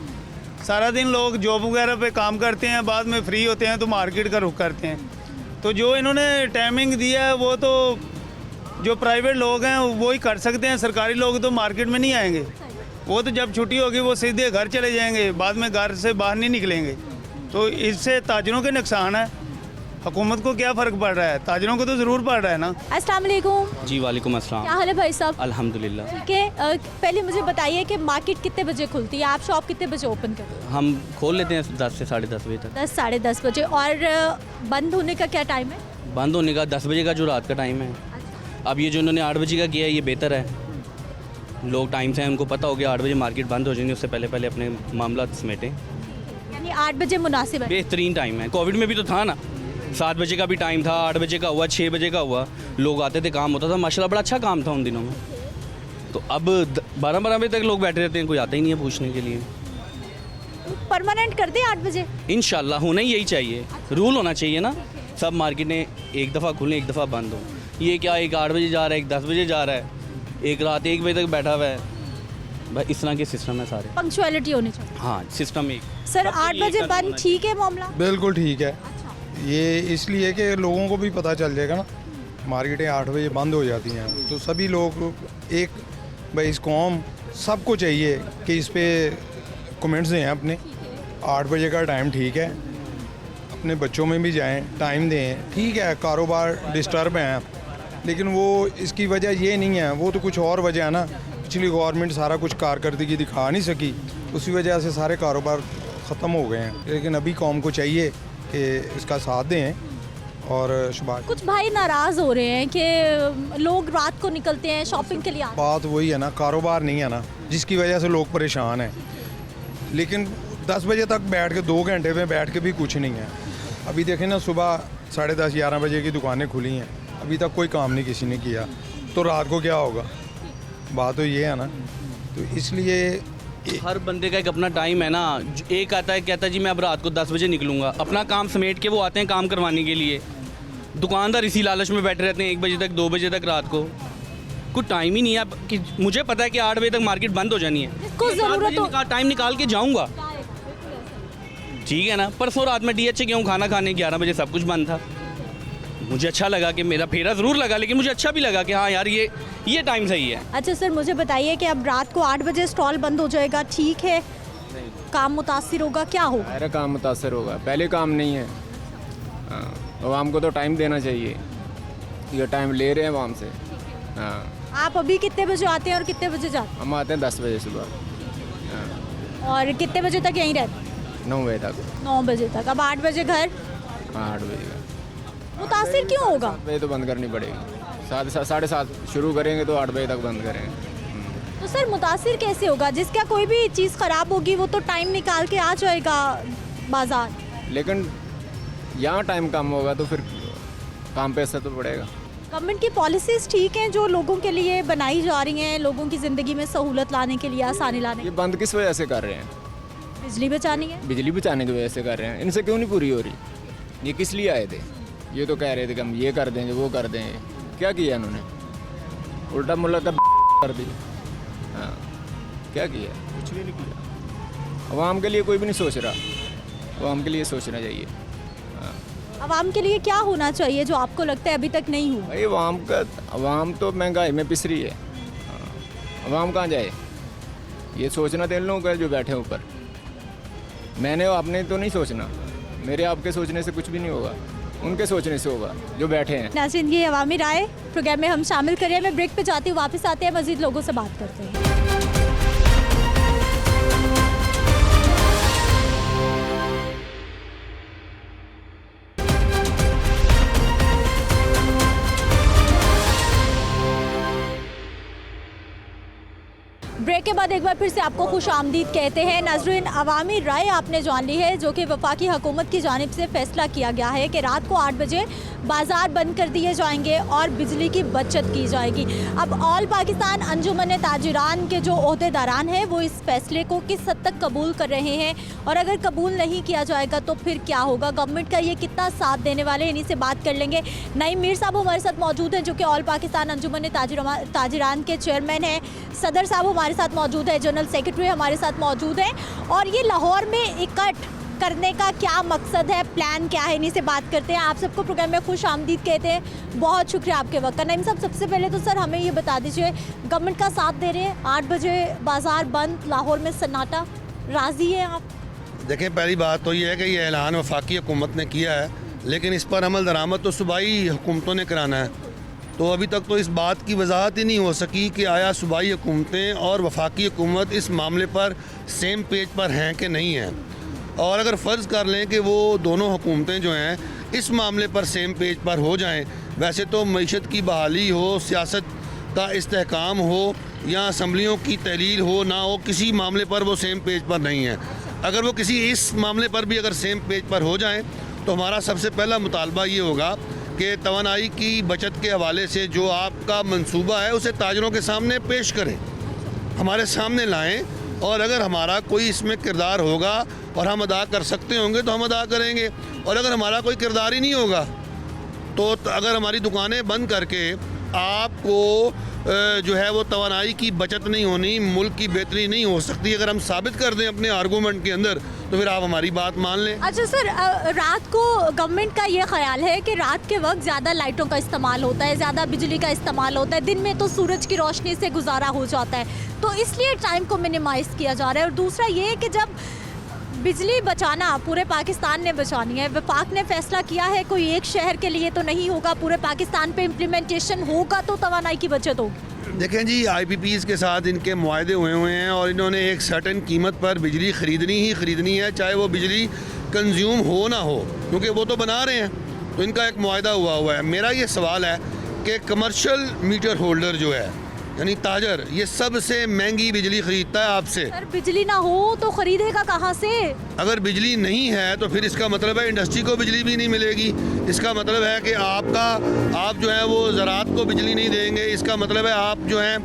सारा दिन लोग जॉब वगैरह पे काम करते हैं, बाद में फ्री होते हैं तो मार्केट का रुख करते हैं। तो जो इन्होंने टाइमिंग दिया है वो तो जो प्राइवेट लोग हैं वो ही कर सकते हैं, सरकारी लोग तो मार्केट में नहीं आएंगे। वो तो जब छुट्टी होगी वो सीधे घर चले जाएंगे, बाद में घर से बाहर नहीं निकलेंगे। तो इससे ताजरों के नुकसान है। हुकूमत को क्या फ़र्क पड़ रहा है? ताजरों को तो ज़रूर पड़ रहा है ना। अस्सलाम वालेकुम। जी वालेकुम अस्सलाम। क्या हाल है भाई साहब? अल्हम्दुलिल्लाह। ठीक है, पहले मुझे बताइए कि मार्केट कितने बजे खुलती है? आप शॉप कितने बजे ओपन करते हो? हम खोल लेते हैं 10 से 10:30 बजे तक। 10 साढ़े 10 बजे। और बंद होने का क्या टाइम है? बंद होने का 10 बजे का जो रात का टाइम है। अब ये जो इन्होंने 8 बजे का किया है ये बेहतर है। लोग टाइम से, उनको पता हो गया 8 बजे मार्केट बंद हो जाएंगे, उससे पहले अपने मामला समेटें। यानी 8 बजे मुनासिब है। बेहतरीन टाइम है। कोविड में भी तो था ना, 7 बजे का भी टाइम था, 8 बजे का हुआ, 6 बजे का हुआ, लोग आते थे, काम होता था, माशाल्लाह बड़ा अच्छा काम था उन दिनों में। तो अब 12 बजे तक लोग बैठे रहते हैं, कोई आता ही नहीं है पूछने के लिए। परमानेंट कर दे 8 बजे? इंशाल्लाह होना ही यही चाहिए, रूल होना चाहिए ना। सब मार्केटें एक दफ़ा खुलें, एक दफ़ा बंद हो। ये क्या, एक 8 बजे जा रहा है, एक 10 बजे जा रहा है, एक रात 1 बजे तक बैठा हुआ है। भाई इस तरह के सिस्टम है सारे। पंक्चुअलिटी होनी चाहिए। हाँ, सिस्टम एक। सर 8 बजे बंद ठीक है मामला? बिल्कुल ठीक है। ये इसलिए कि लोगों को भी पता चल जाएगा ना, मार्केटें 8 बजे बंद हो जाती हैं, तो सभी लोग एक भाई इस कौम सबको चाहिए कि इस पे कमेंट्स दें अपने 8 बजे का टाइम ठीक है, अपने बच्चों में भी जाएं, टाइम दें, ठीक है कारोबार डिस्टर्ब हैं, लेकिन वो इसकी वजह ये नहीं है, वो तो कुछ और वजह है ना। पिछली गवर्नमेंट सारा कुछ कारकर्दगी दिखा नहीं सकी, उसी वजह से सारे कारोबार ख़त्म हो गए हैं। लेकिन अभी कौम को चाहिए कि इसका साथ दें और शुभार। कुछ भाई नाराज़ हो रहे हैं कि लोग रात को निकलते हैं शॉपिंग के लिए। बात वही है ना, कारोबार नहीं है ना, जिसकी वजह से लोग परेशान हैं। लेकिन 10 बजे तक बैठ के 2 घंटे में बैठ के भी कुछ नहीं है। अभी देखें ना, सुबह 10:30 11 बजे की दुकानें खुली हैं, अभी तक कोई काम नहीं किसी ने किया, तो रात को क्या होगा? बात तो ये है ना। तो इसलिए हर बंदे का एक अपना टाइम है ना। एक आता है कहता है जी मैं अब रात को 10 बजे निकलूँगा, अपना काम समेट के वो आते हैं काम करवाने के लिए। दुकानदार इसी लालच में बैठे रहते हैं 1 बजे तक 2 बजे तक रात को। कुछ टाइम ही नहीं है अब कि मुझे पता है कि 8 बजे तक मार्केट बंद हो जानी है, इसको ज़रूरत टाइम निकाल के जाऊँगा, ठीक है ना। परसों रात में DH गया हूँ खाना खाने, 11 बजे सब कुछ बंद था। मुझे अच्छा लगा कि मेरा फेरा ज़रूर लगा, लेकिन मुझे अच्छा भी लगा कि हाँ यार ये टाइम सही है। अच्छा सर, मुझे बताइए कि अब रात को 8 बजे स्टॉल बंद हो जाएगा, ठीक है, काम मुतासिर होगा, क्या होगा? अरे काम मुतासर होगा, पहले काम नहीं है। आवाम को तो टाइम देना चाहिए, ये टाइम ले रहे हैं आवाम से। हाँ, आप अभी कितने बजे आते हैं और कितने बजे जाते हैं? हम आते हैं 10 बजे सुबह। और कितने बजे तक यहीं रहते हैं? 9 बजे तक। 9 बजे तक। अब 8 बजे घर, 8 बजे का मुतासिर क्यों होगा? 7 बजे तो बंद करनी पड़ेगी, 7:30 शुरू करेंगे तो 8 बजे तक बंद करेंगे। तो सर मुतासिर कैसे होगा? जिसका कोई भी चीज़ ख़राब होगी वो तो टाइम निकाल के आ जाएगा बाज़ार। लेकिन यहाँ टाइम कम होगा तो फिर काम पे असर तो पड़ेगा। गवर्नमेंट की पॉलिसीज़ ठीक हैं जो लोगों के लिए बनाई जा रही हैं, लोगों की ज़िंदगी में सहूलत लाने के लिए, आसानी लाने। ये बंद किस वजह से कर रहे हैं? बिजली बचानी है। बिजली बचाने की वजह से कर रहे हैं। इनसे क्यों नहीं पूरी हो रही? ये किस लिए आए थे? ये तो कह रहे थे कि हम ये कर देंगे वो कर देंगे, क्या किया इन्होंने? उल्टा मुल्ला कर दी। हाँ, क्या किया? कुछ भी नहीं किया। आवाम के लिए कोई भी नहीं सोच रहा, आवाम के लिए सोचना चाहिए। हाँ, आवाम के लिए क्या होना चाहिए जो आपको लगता है अभी तक नहीं हुआ? भाई आवाम तो महंगाई में पिस रही है। आवाम कहाँ जाए? ये सोचना तो इन लोगों का जो बैठे ऊपर। मैंने आपने तो नहीं सोचना, मेरे आपके सोचने से कुछ भी नहीं होगा, उनके सोचने से होगा जो बैठे हैं। नाज़रीन, ये अवामी राय प्रोग्राम में हम शामिल करें। मैं ब्रेक पे जाती हूँ, वापस आते हैं, मज़ीद लोगों से बात करते हैं। ब्रेक के बाद एक बार फिर से आपको खुश आमदीद कहते हैं। नाज़रीन, अवामी राय आपने जान ली है, जो कि वफाकी हुकूमत की जानिब से फ़ैसला किया गया है कि रात को 8 बजे बाज़ार बंद कर दिए जाएंगे और बिजली की बचत की जाएगी। अब ऑल पाकिस्तान अंजुमन ताजिरान के जो ओहदेदारान हैं वो इस फ़ैसले को किस हद तक कबूल कर रहे हैं, और अगर कबूल नहीं किया जाएगा तो फिर क्या होगा? गवर्नमेंट का ये कितना साथ देने वाले, इन्हीं से बात कर लेंगे। नईम मीर साहब हमारे साथ मौजूद हैं, जो कि ऑल पाकिस्तान अंजुमन ताजिरान के चेयरमैन हैं। सदर साहब हमारे साथ मौजूद है, जनरल सेक्रेटरी हमारे साथ मौजूद हैं। और ये लाहौर में इकट्ठ करने का क्या मकसद है, प्लान क्या है, इन्हीं से बात करते हैं। आप सबको प्रोग्राम में खुश आमदीद कहते हैं। बहुत शुक्रिया आपके वक्त का। नईम साहब, सबसे पहले तो सर हमें ये बता दीजिए, गवर्नमेंट का साथ दे रहे हैं, 8 बजे बाज़ार बंद, लाहौर में सन्नाटा, राज़ी हैं आप? देखें, पहली बात तो ये है कि ये ऐलान वफाकी हुकूमत ने किया है, लेकिन इस पर अमल दरामद तो सूबाई हुकूमतों ने कराना है। तो अभी तक तो इस बात की वजाहत ही नहीं हो सकी कि आया सूबाई हुकूमतें और वफाकी हुकूमत इस मामले पर सेम पेज पर हैं कि नहीं हैं। और अगर फ़र्ज़ कर लें कि वो दोनों हुकूमतें जो हैं इस मामले पर सेम पेज पर हो जाएं, वैसे तो मईशत की बहाली हो, सियासत का इस्तेहकाम हो या असम्बलियों की तहलील हो ना हो, किसी मामले पर वो सेम पेज पर नहीं है। अगर वो किसी इस मामले पर भी अगर सेम पेज पर हो जाएं तो हमारा सबसे पहला मुतालबा ये होगा कि तवानाई की बचत के हवाले से जो आपका मंसूबा है उसे ताजरों के सामने पेश करें, हमारे सामने लाएं, और अगर हमारा कोई इसमें किरदार होगा और हम अदा कर सकते होंगे तो हम अदा करेंगे, और अगर हमारा कोई किरदार ही नहीं होगा तो अगर हमारी दुकानें बंद करके आपको जो है वो तवानाई की बचत नहीं होनी, मुल्क की बेहतरी नहीं हो सकती, अगर हम साबित कर दें अपने आर्गूमेंट के अंदर तो फिर आप हमारी बात मान लें। अच्छा सर, रात को गवर्नमेंट का ये ख्याल है कि रात के वक्त ज़्यादा लाइटों का इस्तेमाल होता है, ज़्यादा बिजली का इस्तेमाल होता है, दिन में तो सूरज की रोशनी से गुजारा हो जाता है, तो इसलिए टाइम को मिनिमाइज़ किया जा रहा है। और दूसरा ये है कि जब बिजली बचाना पूरे पाकिस्तान ने बचानी है। वफाक ने फैसला किया है कोई एक शहर के लिए तो नहीं होगा, पूरे पाकिस्तान पे इम्प्लीमेंटेशन होगा तो तवानाई की बचत होगी। देखें जी, IPPs के साथ इनके मुआहदे हुए हैं और इन्होंने एक सर्टेन कीमत पर बिजली ख़रीदनी है, चाहे वो बिजली कंज्यूम हो ना हो, क्योंकि वो तो बना रहे हैं, तो इनका एक मुआहदा हुआ है। मेरा ये सवाल है कि कमर्शियल मीटर होल्डर जो है यानी ताजर, ये सबसे महंगी बिजली ख़रीदता है आपसे। सर बिजली ना हो तो ख़रीदेगा कहाँ से? अगर बिजली नहीं है तो फिर इसका मतलब है इंडस्ट्री को बिजली भी नहीं मिलेगी। इसका मतलब है कि आप जो है वो ज़राअत को बिजली नहीं देंगे। इसका मतलब है आप जो है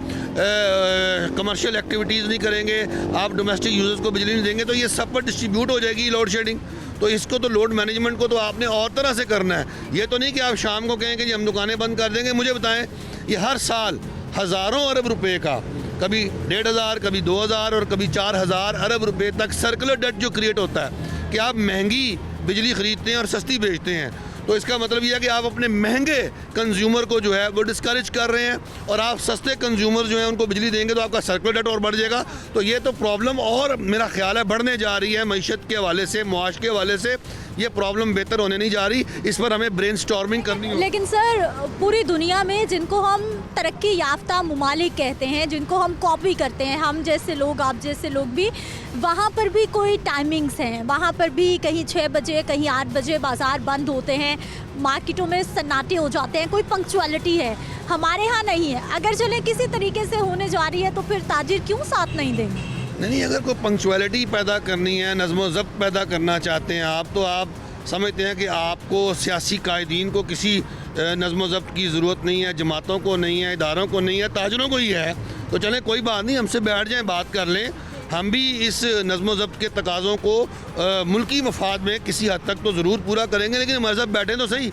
कमर्शियल एक्टिविटीज़ नहीं करेंगे, आप डोमेस्टिक यूज़र्स को बिजली नहीं देंगे, तो ये सब पर डिस्ट्रीब्यूट हो जाएगी लोड शेडिंग। तो इसको तो लोड मैनेजमेंट को तो आपने और तरह से करना है। ये तो नहीं कि आप शाम को कहें कि जी हम दुकानें बंद कर देंगे। मुझे बताएं, ये हर साल हज़ारों अरब रुपए का, कभी 1500, कभी 2000 और कभी 4000 अरब रुपए तक सर्कुलर डेट जो क्रिएट होता है कि आप महंगी बिजली ख़रीदते हैं और सस्ती बेचते हैं। तो इसका मतलब यह है कि आप अपने महंगे कंज्यूमर को जो है वो डिस्करेज कर रहे हैं और आप सस्ते कंज्यूमर जो हैं उनको बिजली देंगे तो आपका सर्कुलर डेट और बढ़ जाएगा। तो ये तो प्रॉब्लम और मेरा ख्याल है बढ़ने जा रही है मईशत के हवाले से, मुआश के हवाले से। ये प्रॉब्लम बेहतर होने नहीं जा रही, इस पर हमें ब्रेनस्टॉर्मिंग करनी होगी। लेकिन सर पूरी दुनिया में जिनको हम तरक्की याफ्ता ममालिक कहते हैं, जिनको हम कॉपी करते हैं, हम जैसे लोग, आप जैसे लोग भी, वहाँ पर भी कोई टाइमिंग्स हैं। वहाँ पर भी कहीं 6 बजे, कहीं 8 बजे बाज़ार बंद होते हैं, मार्केटों में सन्नाटे हो जाते हैं, कोई पंक्चुअलिटी है। हमारे यहाँ नहीं है। अगर चले किसी तरीके से होने जा रही है तो फिर ताजिर क्यों साथ नहीं देंगे? नहीं, अगर कोई पंक्चुअलिटी पैदा करनी है, नज़्म ज़ब्त पैदा करना चाहते हैं आप, तो आप समझते हैं कि आपको सियासी कायदीन को किसी नज़्म ज़ब्त की ज़रूरत नहीं है, जमातों को नहीं है, इदारों को नहीं है, ताजरों को ही है। तो चलें कोई बात नहीं, हमसे बैठ जाएं, बात कर लें। हम भी इस नज़्म ज़ब्त के तकाज़ों को मुल्की मफाद में किसी हद तक तो ज़रूर पूरा करेंगे, लेकिन हमारे साथ बैठें तो सही।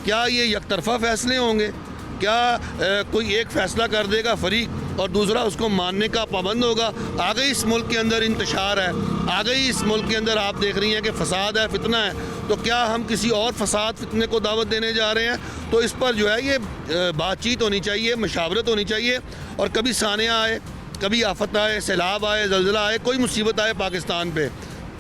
क्या ये यकतरफ़ा फ़ैसले होंगे? क्या कोई एक फ़ैसला कर देगा फरीक और दूसरा उसको मानने का पाबंद होगा? आ गई इस मुल्क के अंदर इंतशार है, आ गई इस मुल्क के अंदर आप देख रही हैं कि फ़साद है, फितना है, तो क्या हम किसी और फ़साद फितने को दावत देने जा रहे हैं? तो इस पर जो है ये बातचीत होनी चाहिए, मशावरत होनी चाहिए। और कभी सानिया आए, कभी आफत आए, सैलाब आए, ज़लज़ला आए, कोई मुसीबत आए पाकिस्तान पे,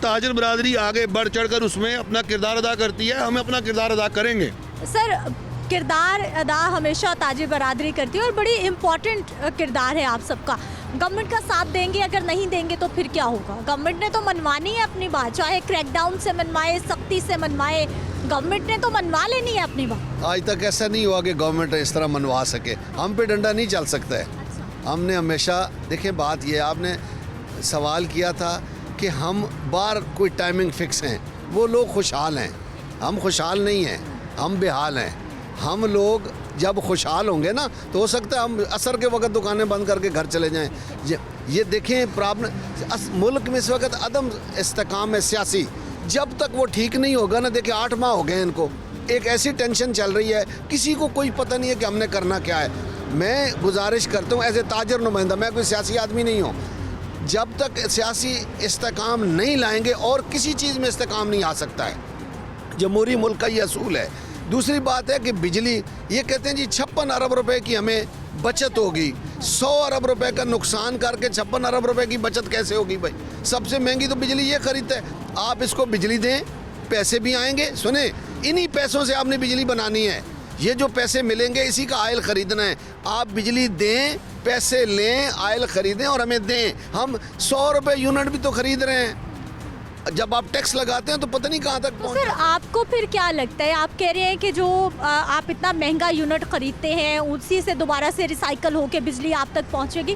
ताजर बरादरी आगे बढ़ चढ़ कर उसमें अपना किरदार अदा करती है। हम अपना किरदार अदा करेंगे। सर किरदार अदा हमेशा ताजिर बरादरी करती है और बड़ी इम्पॉर्टेंट किरदार है आप सबका। गवर्नमेंट का साथ देंगे, अगर नहीं देंगे तो फिर क्या होगा? गवर्नमेंट ने तो मनवानी है अपनी बात, चाहे क्रैकडाउन से मनवाए, सख्ती से मनवाए, गवर्नमेंट ने तो मनवा लेनी है अपनी बात। आज तक ऐसा नहीं हुआ कि गवर्नमेंट इस तरह मनवा सके। हम पे डंडा नहीं चल सकता है। हमने हमेशा, देखें बात ये, आपने सवाल किया था कि हम बार कोई टाइमिंग फिक्स हैं, वो लोग खुशहाल हैं, हम खुशहाल नहीं हैं, हम बेहाल हैं। हम लोग जब खुशहाल होंगे ना तो हो सकता है हम असर के वक्त दुकानें बंद करके घर चले जाएं। ये देखें प्रॉब्लम मुल्क में इस वक्त अदम इस्तेकाम है सियासी। जब तक वो ठीक नहीं होगा ना, देखिए 8 माह हो गए इनको, एक ऐसी टेंशन चल रही है, किसी को कोई पता नहीं है कि हमने करना क्या है। मैं गुजारिश करता हूँ एज ए ताजर नुमाइंदा, मैं कोई सियासी आदमी नहीं हूँ, जब तक सियासी इस्तेकाम नहीं लाएंगे और किसी चीज़ में इस्तेकाम नहीं आ सकता है। जमहूरी मुल्क का ये असूल है। दूसरी बात है कि बिजली, ये कहते हैं जी 56 अरब रुपए की हमें बचत होगी। 100 अरब रुपए का नुकसान करके 56 अरब रुपए की बचत कैसे होगी भाई? सबसे महंगी तो बिजली ये खरीदता है। आप इसको बिजली दें, पैसे भी आएंगे। सुने, इन्हीं पैसों से आपने बिजली बनानी है। ये जो पैसे मिलेंगे इसी का आयल ख़रीदना है। आप बिजली दें, पैसे लें, आयल ख़रीदें और हमें दें। हम 100 रुपये यूनिट भी तो ख़रीद रहे हैं। जब आप टैक्स लगाते हैं तो पता नहीं कहाँ तक तो सर आपको फिर क्या लगता है? आप कह रहे हैं कि जो आप इतना महंगा यूनिट ख़रीदते हैं उसी से दोबारा से रिसाइकल होकर बिजली आप तक पहुँचेगी।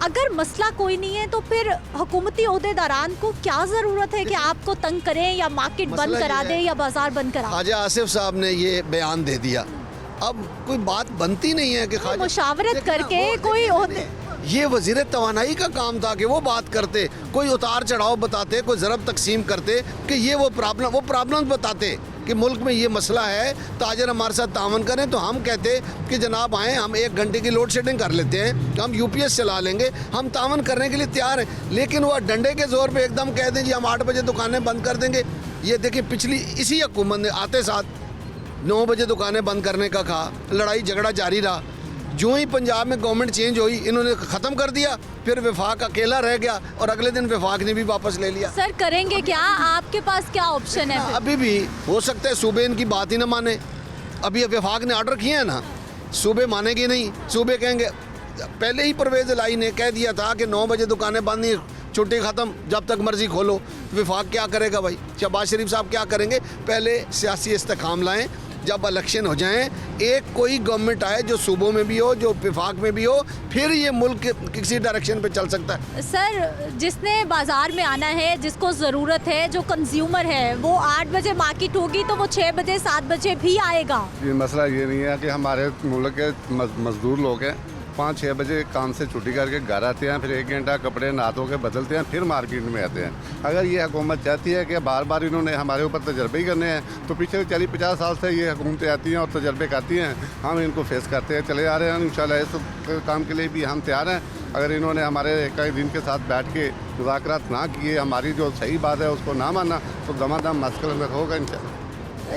अगर मसला कोई नहीं है तो फिर हुकूमती ओहदेदारान को क्या ज़रूरत है कि आपको तंग करें या मार्केट बंद करा दें या बाजार बंद करा दें? ख्वाजा आसिफ साहब ने ये बयान दे दिया, अब कोई बात बनती नहीं है कि मुशावरत करके कोई ये वज़ीर तवानाई का काम था कि वो बात करते, कोई उतार चढ़ाव बताते, कोई ज़रब तकसीम करते कि ये वो प्रॉब्लम बताते कि मुल्क में ये मसला है, ताजर हमारे साथ तावन करें। तो हम कहते कि जनाब आएँ, हम 1 घंटे की लोड शेडिंग कर लेते हैं, हम UPS चला लेंगे, हम तावन करने के लिए तैयार हैं। लेकिन वह डंडे के ज़ोर पे एकदम कह दें जी हम 8 बजे दुकानें बंद कर देंगे। ये देखिए पिछली इसी हुकूमत ने आते साथ 9 बजे दुकानें बंद करने का कहा, लड़ाई झगड़ा जारी रहा। जो ही पंजाब में गवर्नमेंट चेंज हुई इन्होंने ख़त्म कर दिया, फिर विफाक अकेला रह गया और अगले दिन विफाक ने भी वापस ले लिया। सर करेंगे क्या, आपके पास क्या ऑप्शन है फिर? अभी भी हो सकता है सूबे इनकी बात ही ना माने। अभी विफाक ने ऑर्डर किए हैं ना, सूबे मानेंगे नहीं, सूबे कहेंगे। पहले ही परवेज़ इलाही ने कह दिया था कि 9 बजे दुकानें बंद नहीं, छुट्टी ख़त्म, जब तक मर्ज़ी खोलो। विफाक क्या करेगा भाई? शहबाज शरीफ साहब क्या करेंगे? पहले सियासी इस्तेकाम लाएँ, जब इलेक्शन हो जाएं एक कोई गवर्नमेंट आए जो सूबों में भी हो, जो विफाक में भी हो, फिर ये मुल्क किसी डायरेक्शन पे चल सकता है। सर जिसने बाज़ार में आना है, जिसको ज़रूरत है, जो कंज्यूमर है, वो 8 बजे मार्केट होगी तो वो 6 बजे 7 बजे भी आएगा। ये मसला ये नहीं है कि हमारे मुल्क के मजदूर लोग हैं, 5-6 बजे काम से छुट्टी करके घर आते हैं, फिर 1 घंटा कपड़े नहा धो के बदलते हैं, फिर मार्केट में आते हैं। अगर ये हुकूमत चाहती है कि बार बार इन्होंने हमारे ऊपर तजर्बे ही करने हैं, तो पिछले 40-50 साल से ये हुकूमतें आती हैं और तजर्बे करती हैं, हम इनको फेस करते हैं चले आ रहे हैं। इंशाल्लाह इस काम के लिए भी हम तैयार हैं। अगर इन्होंने हमारे कई दिन के साथ बैठ के मुज़ाकरात ना किए, हमारी जो सही बात है उसको ना माना, तो दमादम मस्कल में होगा इंशाल्लाह।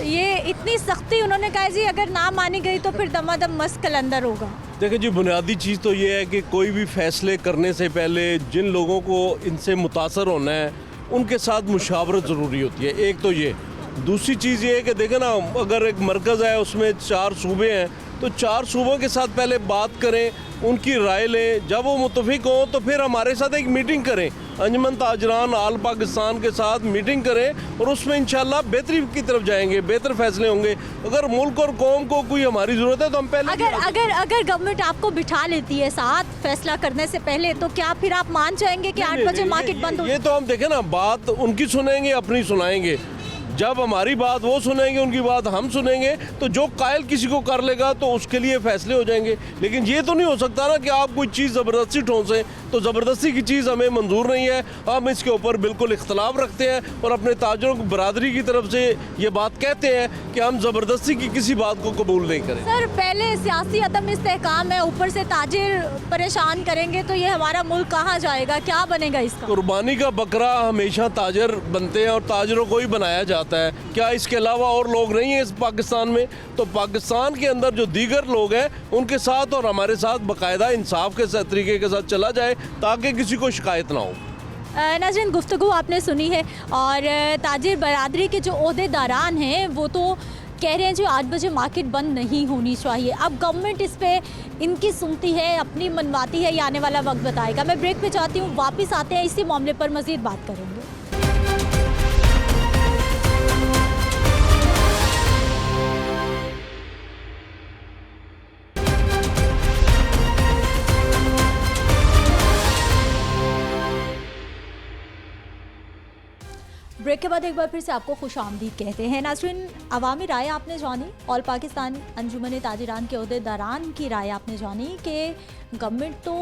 ये इतनी सख्ती उन्होंने कहा जी, अगर ना मानी गई तो फिर दमादम मस्क कलंदर होगा। देखिए जी, बुनियादी चीज़ तो ये है कि कोई भी फैसले करने से पहले जिन लोगों को इनसे मुतासर होना है उनके साथ मुशावरत ज़रूरी होती है। एक तो ये, दूसरी चीज़ ये है कि देखें ना, अगर एक मरकज़ है उसमें 4 सूबे हैं तो 4 सूबों के साथ पहले बात करें, उनकी राय लें, जब वो मुतफिक हों तो फिर हमारे साथ एक मीटिंग करें, अंजुमन ताजरान आल पाकिस्तान के साथ मीटिंग करें और उसमें इंशाल्लाह बेहतरी की तरफ जाएंगे, बेहतर फैसले होंगे। अगर मुल्क और कौम को कोई हमारी ज़रूरत है तो हम पहले अगर गवर्नमेंट आपको बिठा लेती है साथ फैसला करने से पहले, तो क्या फिर आप मान जाएंगे कि 8 बजे मार्केट बंद हो? ये तो हम देखें ना, बात उनकी सुनेंगे, अपनी सुनाएंगे। जब हमारी बात वो सुनेंगे, उनकी बात हम सुनेंगे, तो जो कायल किसी को कर लेगा तो उसके लिए फैसले हो जाएंगे। लेकिन ये तो नहीं हो सकता ना कि आप कोई चीज़ ज़बरदस्ती ठोंसें, तो ज़बरदस्ती की चीज़ हमें मंजूर नहीं है। हम इसके ऊपर बिल्कुल इख्तलाफ रखते हैं और अपने ताजरों की बरादरी की तरफ से ये बात कहते हैं कि हम ज़बरदस्ती की किसी बात को कबूल नहीं करें। सर पहले सियासी अदम इस्तेहकाम है, ऊपर से ताजिर परेशान करेंगे तो ये हमारा मुल्क कहाँ जाएगा, क्या बनेगा इसका? कुर्बानी का बकरा हमेशा ताजर बनते हैं और ताजरों को ही बनाया जाता है। क्या इसके अलावा और लोग नहीं हैं इस पाकिस्तान में? तो पाकिस्तान के अंदर जो दीगर लोग हैं उनके साथ और हमारे साथ बाकायदा इंसाफ के तरीके के साथ चला जाए ताकि किसी को शिकायत ना हो। नाज़रीन, गुफ्तगू आपने सुनी है और ताजिर बरादरी के जो ओहदेदारान हैं वो तो कह रहे हैं जी 8 बजे मार्केट बंद नहीं होनी चाहिए। अब गवर्नमेंट इस पे इनकी सुनती है, अपनी मनवाती है, ये आने वाला वक्त बताएगा। मैं ब्रेक पे जाती हूँ, वापस आते हैं, इसी मामले पर मज़ीद बात करेंगे। ब्रेक के बाद एक बार फिर से आपको खुशामदीद कहते हैं। नाज़रीन, अवामी राय आपने जानी, ऑल पाकिस्तान अंजुमन ताजिरान के ओहदेदारान की राय आपने जानी कि गवर्नमेंट तो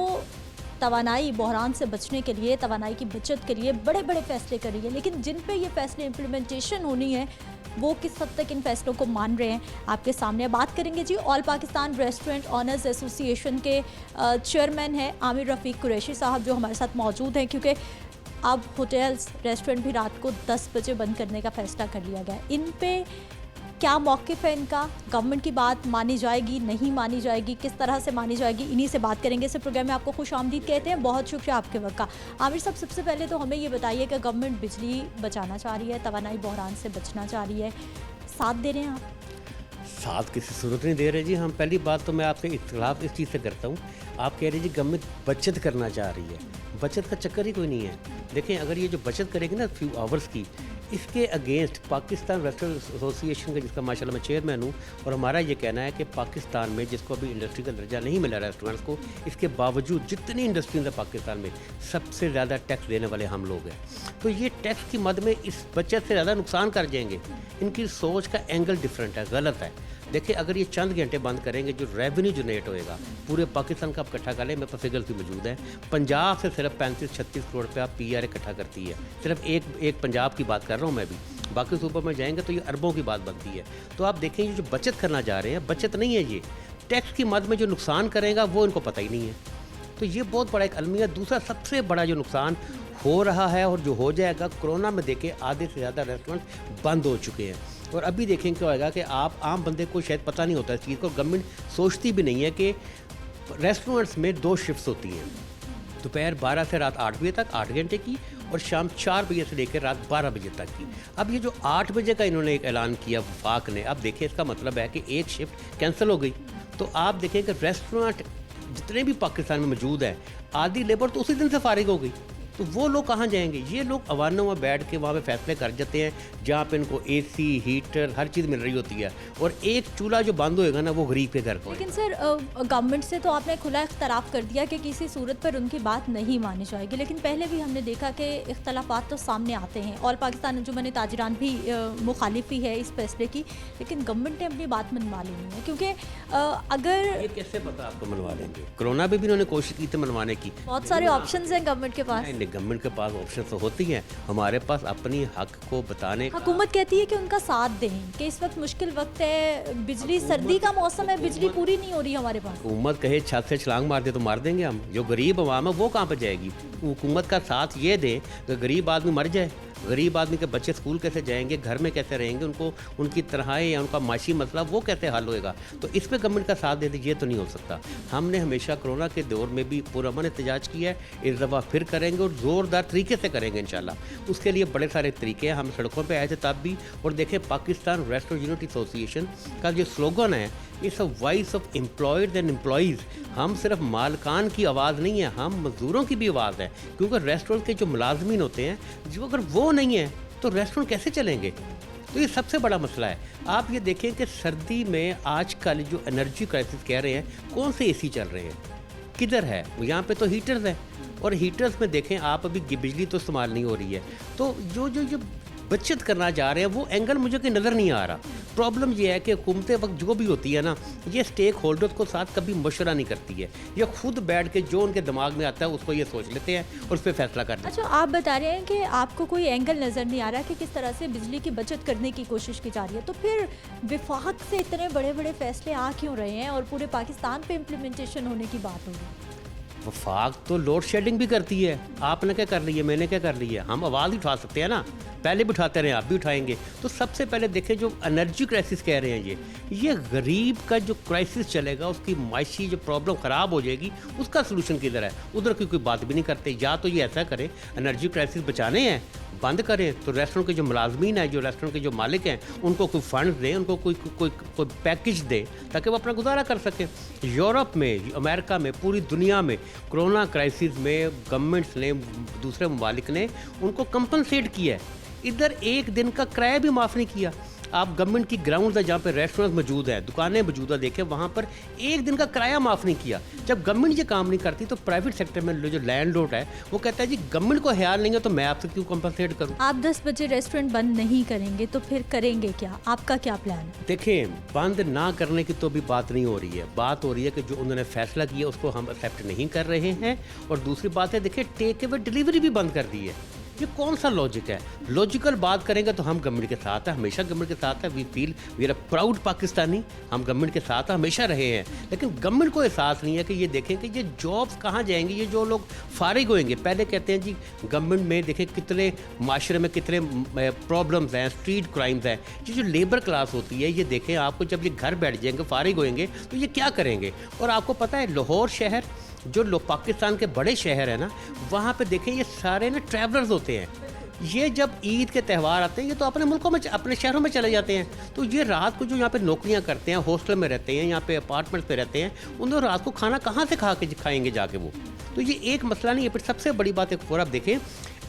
तवानाई बहरान से बचने के लिए, तवानाई की बचत के लिए बड़े बड़े फ़ैसले कर रही है, लेकिन जिन पे ये फ़ैसले इम्प्लीमेंटेशन होनी है वो किस हद तक इन फैसलों को मान रहे हैं, आपके सामने बात करेंगे जी। All Pakistan restaurant owners association के चेयरमैन हैं आमिर रफ़ीक कुरैशी साहब, जो हमारे साथ मौजूद हैं, क्योंकि अब होटल्स रेस्टोरेंट भी रात को 10 बजे बंद करने का फ़ैसला कर लिया गया। इन पे क्या मौक़िफ़ है इनका? गवर्नमेंट की बात मानी जाएगी, नहीं मानी जाएगी, किस तरह से मानी जाएगी, इन्हीं से बात करेंगे। इस प्रोग्राम में आपको खुशामदीद कहते हैं, बहुत शुक्रिया आपके वक्त का। आमिर साहब, सबसे पहले तो हमें ये बताइए कि गवर्नमेंट बिजली बचाना चाह रही है, तवानाई बहरान से बचना चाह रही है, साथ दे रहे हैं आप? साथ किसी सूरत नहीं दे रहे जी। हम पहली बात तो मैं आपके इख्तिलाफ इस चीज़ से करता हूँ। आप कह रहे जी गवर्नमेंट बचत करना चाह रही है, बचत का चक्कर ही कोई नहीं है। देखें, अगर ये जो बचत करेगी ना फ्यू आवर्स की, इसके अगेंस्ट पाकिस्तान रेस्टोरेंट एसोसिएशन का, जिसका माशाल्लाह मैं चेयरमैन हूँ, और हमारा ये कहना है कि पाकिस्तान में जिसको अभी इंडस्ट्री का दर्जा नहीं मिला रेस्टोरेंट्स को, इसके बावजूद जितनी इंडस्ट्रीज है पाकिस्तान में सबसे ज़्यादा टैक्स देने वाले हम लोग हैं। तो ये टैक्स की मद में इस बचत से ज़्यादा नुकसान कर जाएंगे। इनकी सोच का एंगल डिफरेंट है, गलत है। देखिए, अगर ये चंद घंटे बंद करेंगे, जो रेवेन्यू जनरेट होएगा पूरे पाकिस्तान का आप इकट्ठा कर लें, मेरे पास फिगर्स भी मौजूद है। पंजाब से सिर्फ 35-36 करोड़ रुपया PRA इकट्ठा करती है, सिर्फ एक पंजाब की बात कर रहा हूँ मैं भी। बाकी सूबों में जाएंगे तो ये अरबों की बात बनती है। तो आप देखें, ये जो बचत करना जा रहे हैं, बचत नहीं है ये, टैक्स की मद में जो नुकसान करेगा वो इनको पता ही नहीं है। तो ये बहुत बड़ा एक अलमिया। दूसरा सबसे बड़ा जो नुकसान हो रहा है और जो हो जाएगा, कोरोना में देखें आधे से ज़्यादा रेस्टोरेंट बंद हो चुके हैं, और अभी देखें क्या होगा कि आप आम बंदे को शायद पता नहीं होता इस चीज़ को। गवर्नमेंट सोचती भी नहीं है कि रेस्टोरेंट्स में 2 शिफ्ट्स होती हैं, दोपहर 12 से रात 8 बजे तक 8 घंटे की, और शाम 4 बजे से लेकर रात 12 बजे तक की। अब ये जो 8 बजे का इन्होंने एक ऐलान किया वफाक ने, अब देखिए इसका मतलब है कि एक शिफ्ट कैंसिल हो गई। तो आप देखें कि रेस्टोरेंट जितने भी पाकिस्तान में मौजूद है, आधी लेबर तो उसी दिन से फारिग हो गई। तो वो लोग कहाँ जाएंगे? ये लोग अवानों में बैठ के वहाँ पे फैसले कर जाते हैं जहाँ पे इनको एसी, हीटर, हर चीज़ मिल रही होती है, और एक चूल्हा जो बंद होएगा ना वो गरीब के घर को। लेकिन सर गवर्नमेंट से तो आपने खुला इख्तलाफ कर दिया कि किसी सूरत पर उनकी बात नहीं मानी जाएगी, लेकिन पहले भी हमने देखा कि इख्तलाफात तो सामने आते हैं। ऑल पाकिस्तान अंजुमन ताजिरान भी मुखालिफ ही है इस फैसले की, लेकिन गवर्नमेंट ने अपनी बात मनवा लेनी है, क्योंकि अगर ये कैसे पता आपको मनवा लेंगे? कोरोना में भी उन्होंने कोशिश की थी मनवाने की। बहुत सारे ऑप्शंस हैं गवर्नमेंट के पास। गवर्नमेंट के पास ऑप्शन तो होती हैं, हमारे पास अपनी हक को बताने। हुकूमत कहती है कि उनका साथ दें, कि इस वक्त मुश्किल वक्त है, बिजली, सर्दी का मौसम है, बिजली पूरी नहीं हो रही हमारे पास। हुकूमत कहे छत से छलांग मार दे तो मार देंगे हम। जो गरीब अवाम है वो कहाँ पर जाएगी? हुकूमत का साथ ये दे कि गरीब आदमी मर जाए, गरीब आदमी के बच्चे स्कूल कैसे जाएंगे, घर में कैसे रहेंगे, उनको उनकी तनहाई या उनका माशी मसला वो कैसे हल होएगा? तो इस पे गवर्नमेंट का साथ दे दीजिए तो नहीं हो सकता। हमने हमेशा कोरोना के दौर में भी पुरअमन एहतजाज किया है, इस दफ़ा फिर करेंगे और ज़ोरदार तरीके से करेंगे इंशाल्लाह। उसके लिए बड़े सारे तरीके हैं, हम सड़कों पर आए थे तब भी। और देखें, पाकिस्तान रेस्टोरेंट यूनिटी एसोसिएशन का जो स्लोगन है, it's a voice of employed and employees. हम सिर्फ मालकान की आवाज़ नहीं है, हम मज़दूरों की भी आवाज़ है, क्योंकि रेस्टोरेंट के जो मुलाजमीन होते हैं, जो अगर वो नहीं है तो रेस्टोरेंट कैसे चलेंगे? तो ये सबसे बड़ा मसला है। आप ये देखें कि सर्दी में आजकल जो एनर्जी क्राइसिस कह रहे हैं, कौन से एसी चल रहे हैं, किधर है? यहाँ पे तो हीटर्स हैं, और हीटर्स में देखें आप अभी बिजली तो इस्तेमाल नहीं हो रही है। तो जो बचत करना चाह रहे हैं वो एंगल मुझे कहीं नज़र नहीं आ रहा। प्रॉब्लम ये है कि हुकूमतें वक्त जो भी होती है ना, ये स्टेक होल्डर्स को साथ कभी मशवरा नहीं करती है, ये खुद बैठ के जो उनके दिमाग में आता है उसको ये सोच लेते हैं और उस पर फैसला करते हैं। अच्छा, आप बता रहे हैं कि आपको कोई एंगल नज़र नहीं आ रहा कि किस तरह से बिजली की बचत करने की कोशिश की जा रही है, तो फिर विफाक से इतने बड़े बड़े फैसले आ क्यों रहे हैं और पूरे पाकिस्तान पे इम्प्लीमेंटेशन होने की बात हो रही है? वफाक तो लोड शेडिंग भी करती है। आपने क्या कर ली है, मैंने क्या कर ली है? हम आवाज़ उठा सकते हैं ना, पहले भी उठाते रहे, आप भी उठाएंगे। तो सबसे पहले देखें, जो एनर्जी क्राइसिस कह रहे हैं, ये गरीब का जो क्राइसिस चलेगा, उसकी माशी जो प्रॉब्लम ख़राब हो जाएगी, उसका सोल्यूशन किधर है? उधर की कोई बात भी नहीं करते। या तो ये ऐसा करें, एनर्जी क्राइसिस बचाने हैं, बंद करें, तो रेस्टोरेंट के जो मुलाजमीन हैं, जो रेस्टोरेंट के जो मालिक हैं, उनको कोई फंड दें, उनको कोई पैकेज दें, ताकि वो अपना गुजारा कर सकें। यूरोप में, अमेरिका में, पूरी दुनिया में कोरोना क्राइसिस में गवर्नमेंट्स ने, दूसरे ममालिक ने उनको कंपनसेट किया है। इधर एक दिन का किराया भी माफ़ नहीं किया। आप गवर्नमेंट की ग्राउंड है जहाँ पे रेस्टोरेंट मौजूद है, दुकानें मौजूद है, देखें वहाँ पर एक दिन का किराया माफ़ नहीं किया। जब गवर्नमेंट ये काम नहीं करती तो प्राइवेट सेक्टर में जो लैंडलॉर्ड है वो कहता है जी गवर्नमेंट को ख्याल नहीं है तो मैं आपसे क्यों कंपनसेट करूँ? आप 10 बजे रेस्टोरेंट बंद नहीं करेंगे तो फिर करेंगे क्या? आपका क्या प्लान है? देखें, बंद ना करने की तो अभी बात नहीं हो रही है। बात हो रही है कि जो उन्होंने फैसला किया उसको हम एक्सेप्ट नहीं कर रहे हैं। और दूसरी बात है, देखिए, टेक अवे डिलीवरी भी बंद कर दी है। ये कौन सा लॉजिक है? लॉजिकल बात करेंगे तो हम गवर्नमेंट के साथ हैं, हमेशा गवर्नमेंट के साथ है। We feel we are proud Pakistani, हम गवर्नमेंट के साथ हमेशा रहे हैं। लेकिन गवर्नमेंट को एहसास नहीं है कि ये देखें कि ये जॉब्स कहाँ जाएंगी, ये जो लोग फारिग होएंगे। पहले कहते हैं जी गवर्नमेंट में देखें कितने माशरे में कितने प्रॉब्लम्स हैं, स्ट्रीट क्राइम्स हैं। ये जो लेबर क्लास होती है, ये देखें आपको जब ये घर बैठ जाएंगे, फारिग होएंगे, तो ये क्या करेंगे? और आपको पता है, लाहौर शहर जो पाकिस्तान के बड़े शहर है ना, वहाँ पे देखें ये सारे ना ट्रैवलर्स होते हैं। ये जब ईद के त्यौहार आते हैं, ये तो अपने मुल्कों में, अपने शहरों में चले जाते हैं। तो ये रात को जो यहाँ पे नौकरियाँ करते हैं, हॉस्टल में रहते हैं, यहाँ पे अपार्टमेंट पे रहते हैं, उन्हें रात को खाना कहाँ से खाएंगे जाके वो? तो ये एक मसला नहीं है। फिर सबसे बड़ी बात एक और आप देखें,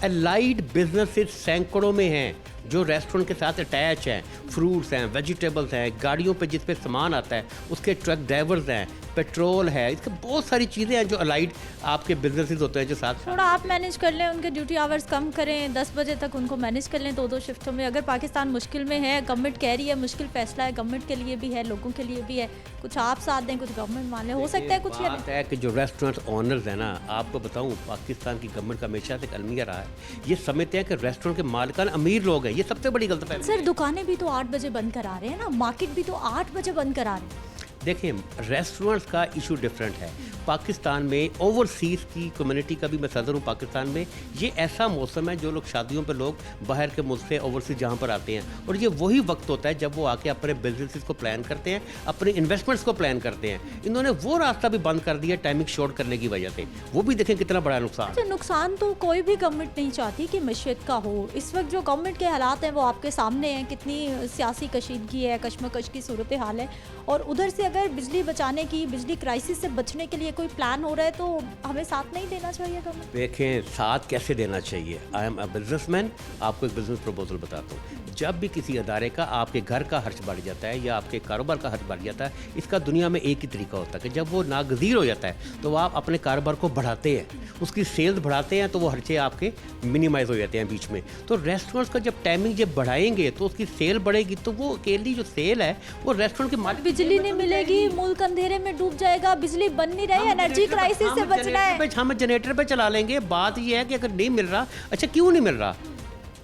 अलाइड बिजनेसेस सैकड़ों में हैं जो रेस्टोरेंट के साथ अटैच हैं। फ्रूट्स हैं, वेजिटेबल्स हैं, गाड़ियों पे जिस पे सामान आता है उसके ट्रक ड्राइवर्स हैं, पेट्रोल है, इसके बहुत सारी चीज़ें हैं जो अलाइड आपके बिजनेसेस होते हैं जो साथ। थोड़ा आप मैनेज कर लें, उनके ड्यूटी आवर्स कम करें, 10 बजे तक उनको मैनेज कर लें 2-2 शिफ्टों में। अगर पाकिस्तान मुश्किल में है, गवर्नमेंट कह रही है, मुश्किल फैसला है, गवर्नमेंट के लिए भी है, लोगों के लिए भी है, कुछ आप साथ दें, कुछ गवर्नमेंट मान लें, हो सकता है कुछ। बात है कि जो रेस्टोरेंट ओनर्स हैं ना, आपको बताऊं, पाकिस्तान की गवर्नमेंट का हमेशा से अलमिया रहा है, ये समझते हैं कि रेस्टोरेंट के मालिकान अमीर लोग हैं। ये सबसे बड़ी गलत फहमी। सर, दुकानें भी तो 8 बजे बंद करा रहे हैं ना, मार्केट भी तो 8 बजे बंद करा रहे हैं। देखें, रेस्टोरेंट्स का इशू डिफरेंट है। पाकिस्तान में ओवरसीज़ की कम्युनिटी का भी मैं सदर हूँ पाकिस्तान में, ये ऐसा मौसम है जो लोग शादियों पे लोग बाहर के मुल्क से ओवरसीज़ जहाँ पर आते हैं, और ये वही वक्त होता है जब वो आके अपने बिजनेस को प्लान करते हैं, अपने इन्वेस्टमेंट्स को प्लान करते हैं। इन्होंने वो रास्ता भी बंद कर दिया टाइमिंग शॉर्ट करने की वजह से, वो भी देखें कितना बड़ा नुकसान। अच्छा, नुकसान तो कोई भी गवर्नमेंट नहीं चाहती कि मशक्क़त का हो। इस वक्त जो गवर्नमेंट के हालात हैं वो आपके सामने हैं, कितनी सियासी कशीदगी है, कशमकश की सूरत हाल है, और उधर से अगर बिजली बचाने की, बिजली क्राइसिस से बचने के लिए कोई प्लान हो रहा है तो हमें साथ नहीं देना चाहिए गवर्नमेंट? देखें साथ कैसे देना चाहिए। आई एम अ बिजनेसमैन, आपको एक बिजनेस प्रपोजल बताता हूँ। जब भी किसी अदारे का आपके घर का खर्च बढ़ जाता है या आपके कारोबार का खर्च बढ़ जाता है, इसका दुनिया में एक ही तरीका होता है कि जब वो नागज़ीर हो जाता है तो आप अपने कारोबार को बढ़ाते हैं, उसकी सेल्स बढ़ाते हैं, तो वो खर्चे आपके मिनिमाइज़ हो जाते हैं बीच में। तो रेस्टोरेंट्स का जब टाइमिंग जब बढ़ाएंगे तो उसकी सेल बढ़ेगी, तो वो अकेली जो सेल है वो रेस्टोरेंट के मालिक। बिजली नहीं मिलेगी, मुल्क अंधेरे में डूब जाएगा, बिजली बन नहीं रही, एनर्जी क्राइसिस से बचना है। हम जनरेटर पे चला लेंगे। बात ये है कि अगर नहीं मिल रहा, अच्छा क्यों नहीं मिल रहा?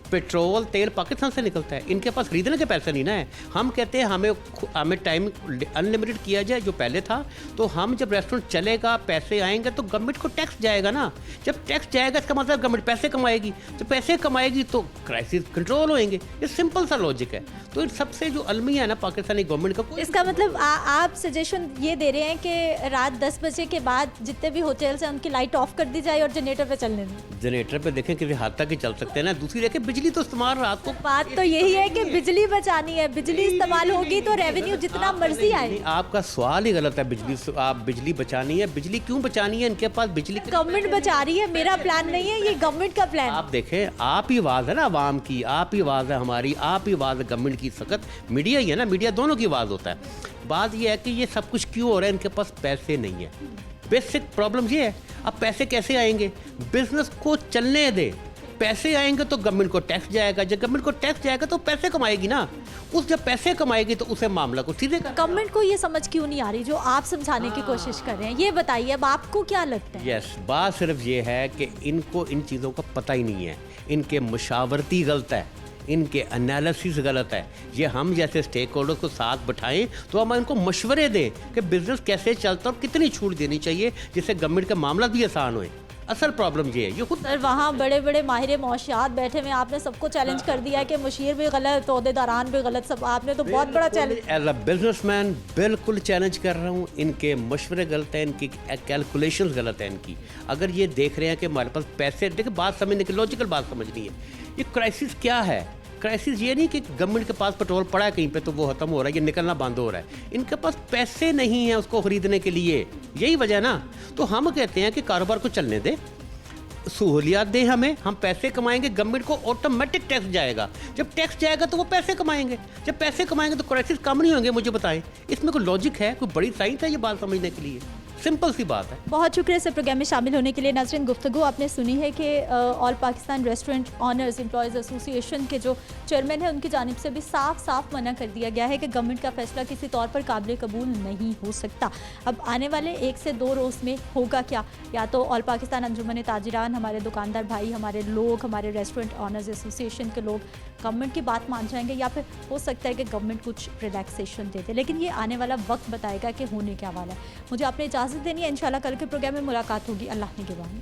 पेट्रोल तेल पाकिस्तान से निकलता है, इनके पास खरीदने के पैसे नहीं ना है। हम कहते हैं हमें टाइम अनलिमिटेड किया जाए जो पहले था, तो हम जब रेस्टोरेंट चलेगा पैसे आएंगे तो गवर्नमेंट को टैक्स जाएगा ना। जब टैक्स जाएगा इसका मतलब गवर्नमेंट पैसे कमाएगी, तो पैसे कमाएगी तो क्राइसिस कंट्रोल होएंगे। ये सिंपल सा लॉजिक है। तो इन सबसे जो अलमिया है ना पाकिस्तानी गवर्नमेंट का, इसका मतलब आप सजेशन ये दे रहे हैं कि रात 10 बजे के बाद जितने भी होटल्स हैं उनकी लाइट ऑफ कर दी जाए और जनरेटर पे चलने दें। जनरेटर पे देखें किसी हद तक ही चल सकते हैं ना। दूसरी देखें बिजली तो इस्तेमाल रात को, बात तो यही है कि बिजली बचानी है, बिजली इस्तेमाल होगी तो रेवेन्यू जितना मर्जी आए। आपका सवाल ही गलत है। आप बिजली बचानी है, बिजली क्यों बचानी है? इनके पास बिजली गवर्नमेंट बचा रही है, मेरा प्लान नहीं है, ये गवर्नमेंट का प्लान। आप देखें, आप ही आवाज़ है ना आवाम की, आप ही आवाज़ है हमारी, आप ही आवाज़ है गवर्नमेंट की। सख्त मीडिया ही है ना, मीडिया दोनों की आवाज़ होता है। बात यह है कि ये सब कुछ क्यों हो रहा है, इनके पास पैसे नहीं है। बेसिक प्रॉब्लम ये है। अब पैसे कैसे आएंगे? बिजनेस को चलने दे, पैसे आएंगे तो गवर्नमेंट को टैक्स जाएगा, जब गवर्नमेंट को टैक्स जाएगा तो पैसे कमाएगी ना। उस जब पैसे कमाएगी तो उसे मामला को सीधे। गवर्नमेंट को ये समझ क्यों नहीं आ रही जो आप समझाने की कोशिश कर रहे हैं? ये बताइए, अब आपको क्या लगता है? यस, बात सिर्फ ये है कि इनको इन चीज़ों का पता ही नहीं है। इनके मुशावरती गलत है, इनके एनालिसिस गलत है। ये हम जैसे स्टेक होल्डर्स को साथ बैठाएं तो हम इनको मशवरे दें कि बिजनेस कैसे चलता और कितनी छूट देनी चाहिए जिससे गवर्नमेंट का मामला भी आसान होए। असल प्रॉब्लम ये है। ये खुद सर वहाँ बड़े बड़े माहिर मौशियात बैठे हुए, आपने सबको चैलेंज कर दिया है कि मुशीर भी गलत, तोहदेदारान भी गलत, सब आपने तो बहुत बड़ा चैलेंज। एज अ बिजनेसमैन बिल्कुल चैलेंज कर रहा हूँ। इनके मशवरे गलत हैं, इनकी कैलकुलेशन गलत है इनकी। अगर ये देख रहे हैं कि हमारे पास पैसे, देखिए बात समझने की, लॉजिकल बात समझनी है। ये क्राइसिस क्या है? क्राइसिस ये नहीं कि गवर्नमेंट के पास पेट्रोल पड़ा है कहीं पे तो वो ख़त्म हो रहा है, ये निकलना बंद हो रहा है। इनके पास पैसे नहीं है उसको ख़रीदने के लिए, यही वजह ना। तो हम कहते हैं कि कारोबार को चलने दे, सहूलियात दें हमें, हम पैसे कमाएंगे, गवर्नमेंट को ऑटोमेटिक टैक्स जाएगा। जब टैक्स जाएगा तो वो पैसे कमाएंगे, जब पैसे कमाएंगे तो क्राइसिस कम नहीं होंगे। मुझे बताएं, इसमें कोई लॉजिक है? कोई बड़ी साइंस है ये बात समझने के लिए? सिंपल सी बात है। बहुत शुक्रिया सर प्रोग्राम में शामिल होने के लिए। नाज़रीन, गुफ्तगू आपने सुनी है कि all Pakistan restaurant honours employees association के जो चेयरमैन है उनकी जानिब से भी साफ मना कर दिया गया है कि गवर्नमेंट का फैसला किसी तौर पर काबिल कबूल नहीं हो सकता। अब आने वाले 1 से 2 रोज़ में होगा क्या? या तो ऑल पाकिस्तान अंजुमन ताजिरान, हमारे दुकानदार भाई, हमारे लोग, हमारे रेस्टोरेंट ऑनर्स एसोसिएशन के लोग गवर्नमेंट की बात मान जाएंगे, या फिर हो सकता है कि गवर्नमेंट कुछ रिलैक्सेशन दे दे। लेकिन ये आने वाला वक्त बताएगा कि होने क्या वाला है। मुझे आपने इजाज़त देनी है। इंशाल्लाह कल के प्रोग्राम में मुलाकात होगी। अल्लाह निगहबान।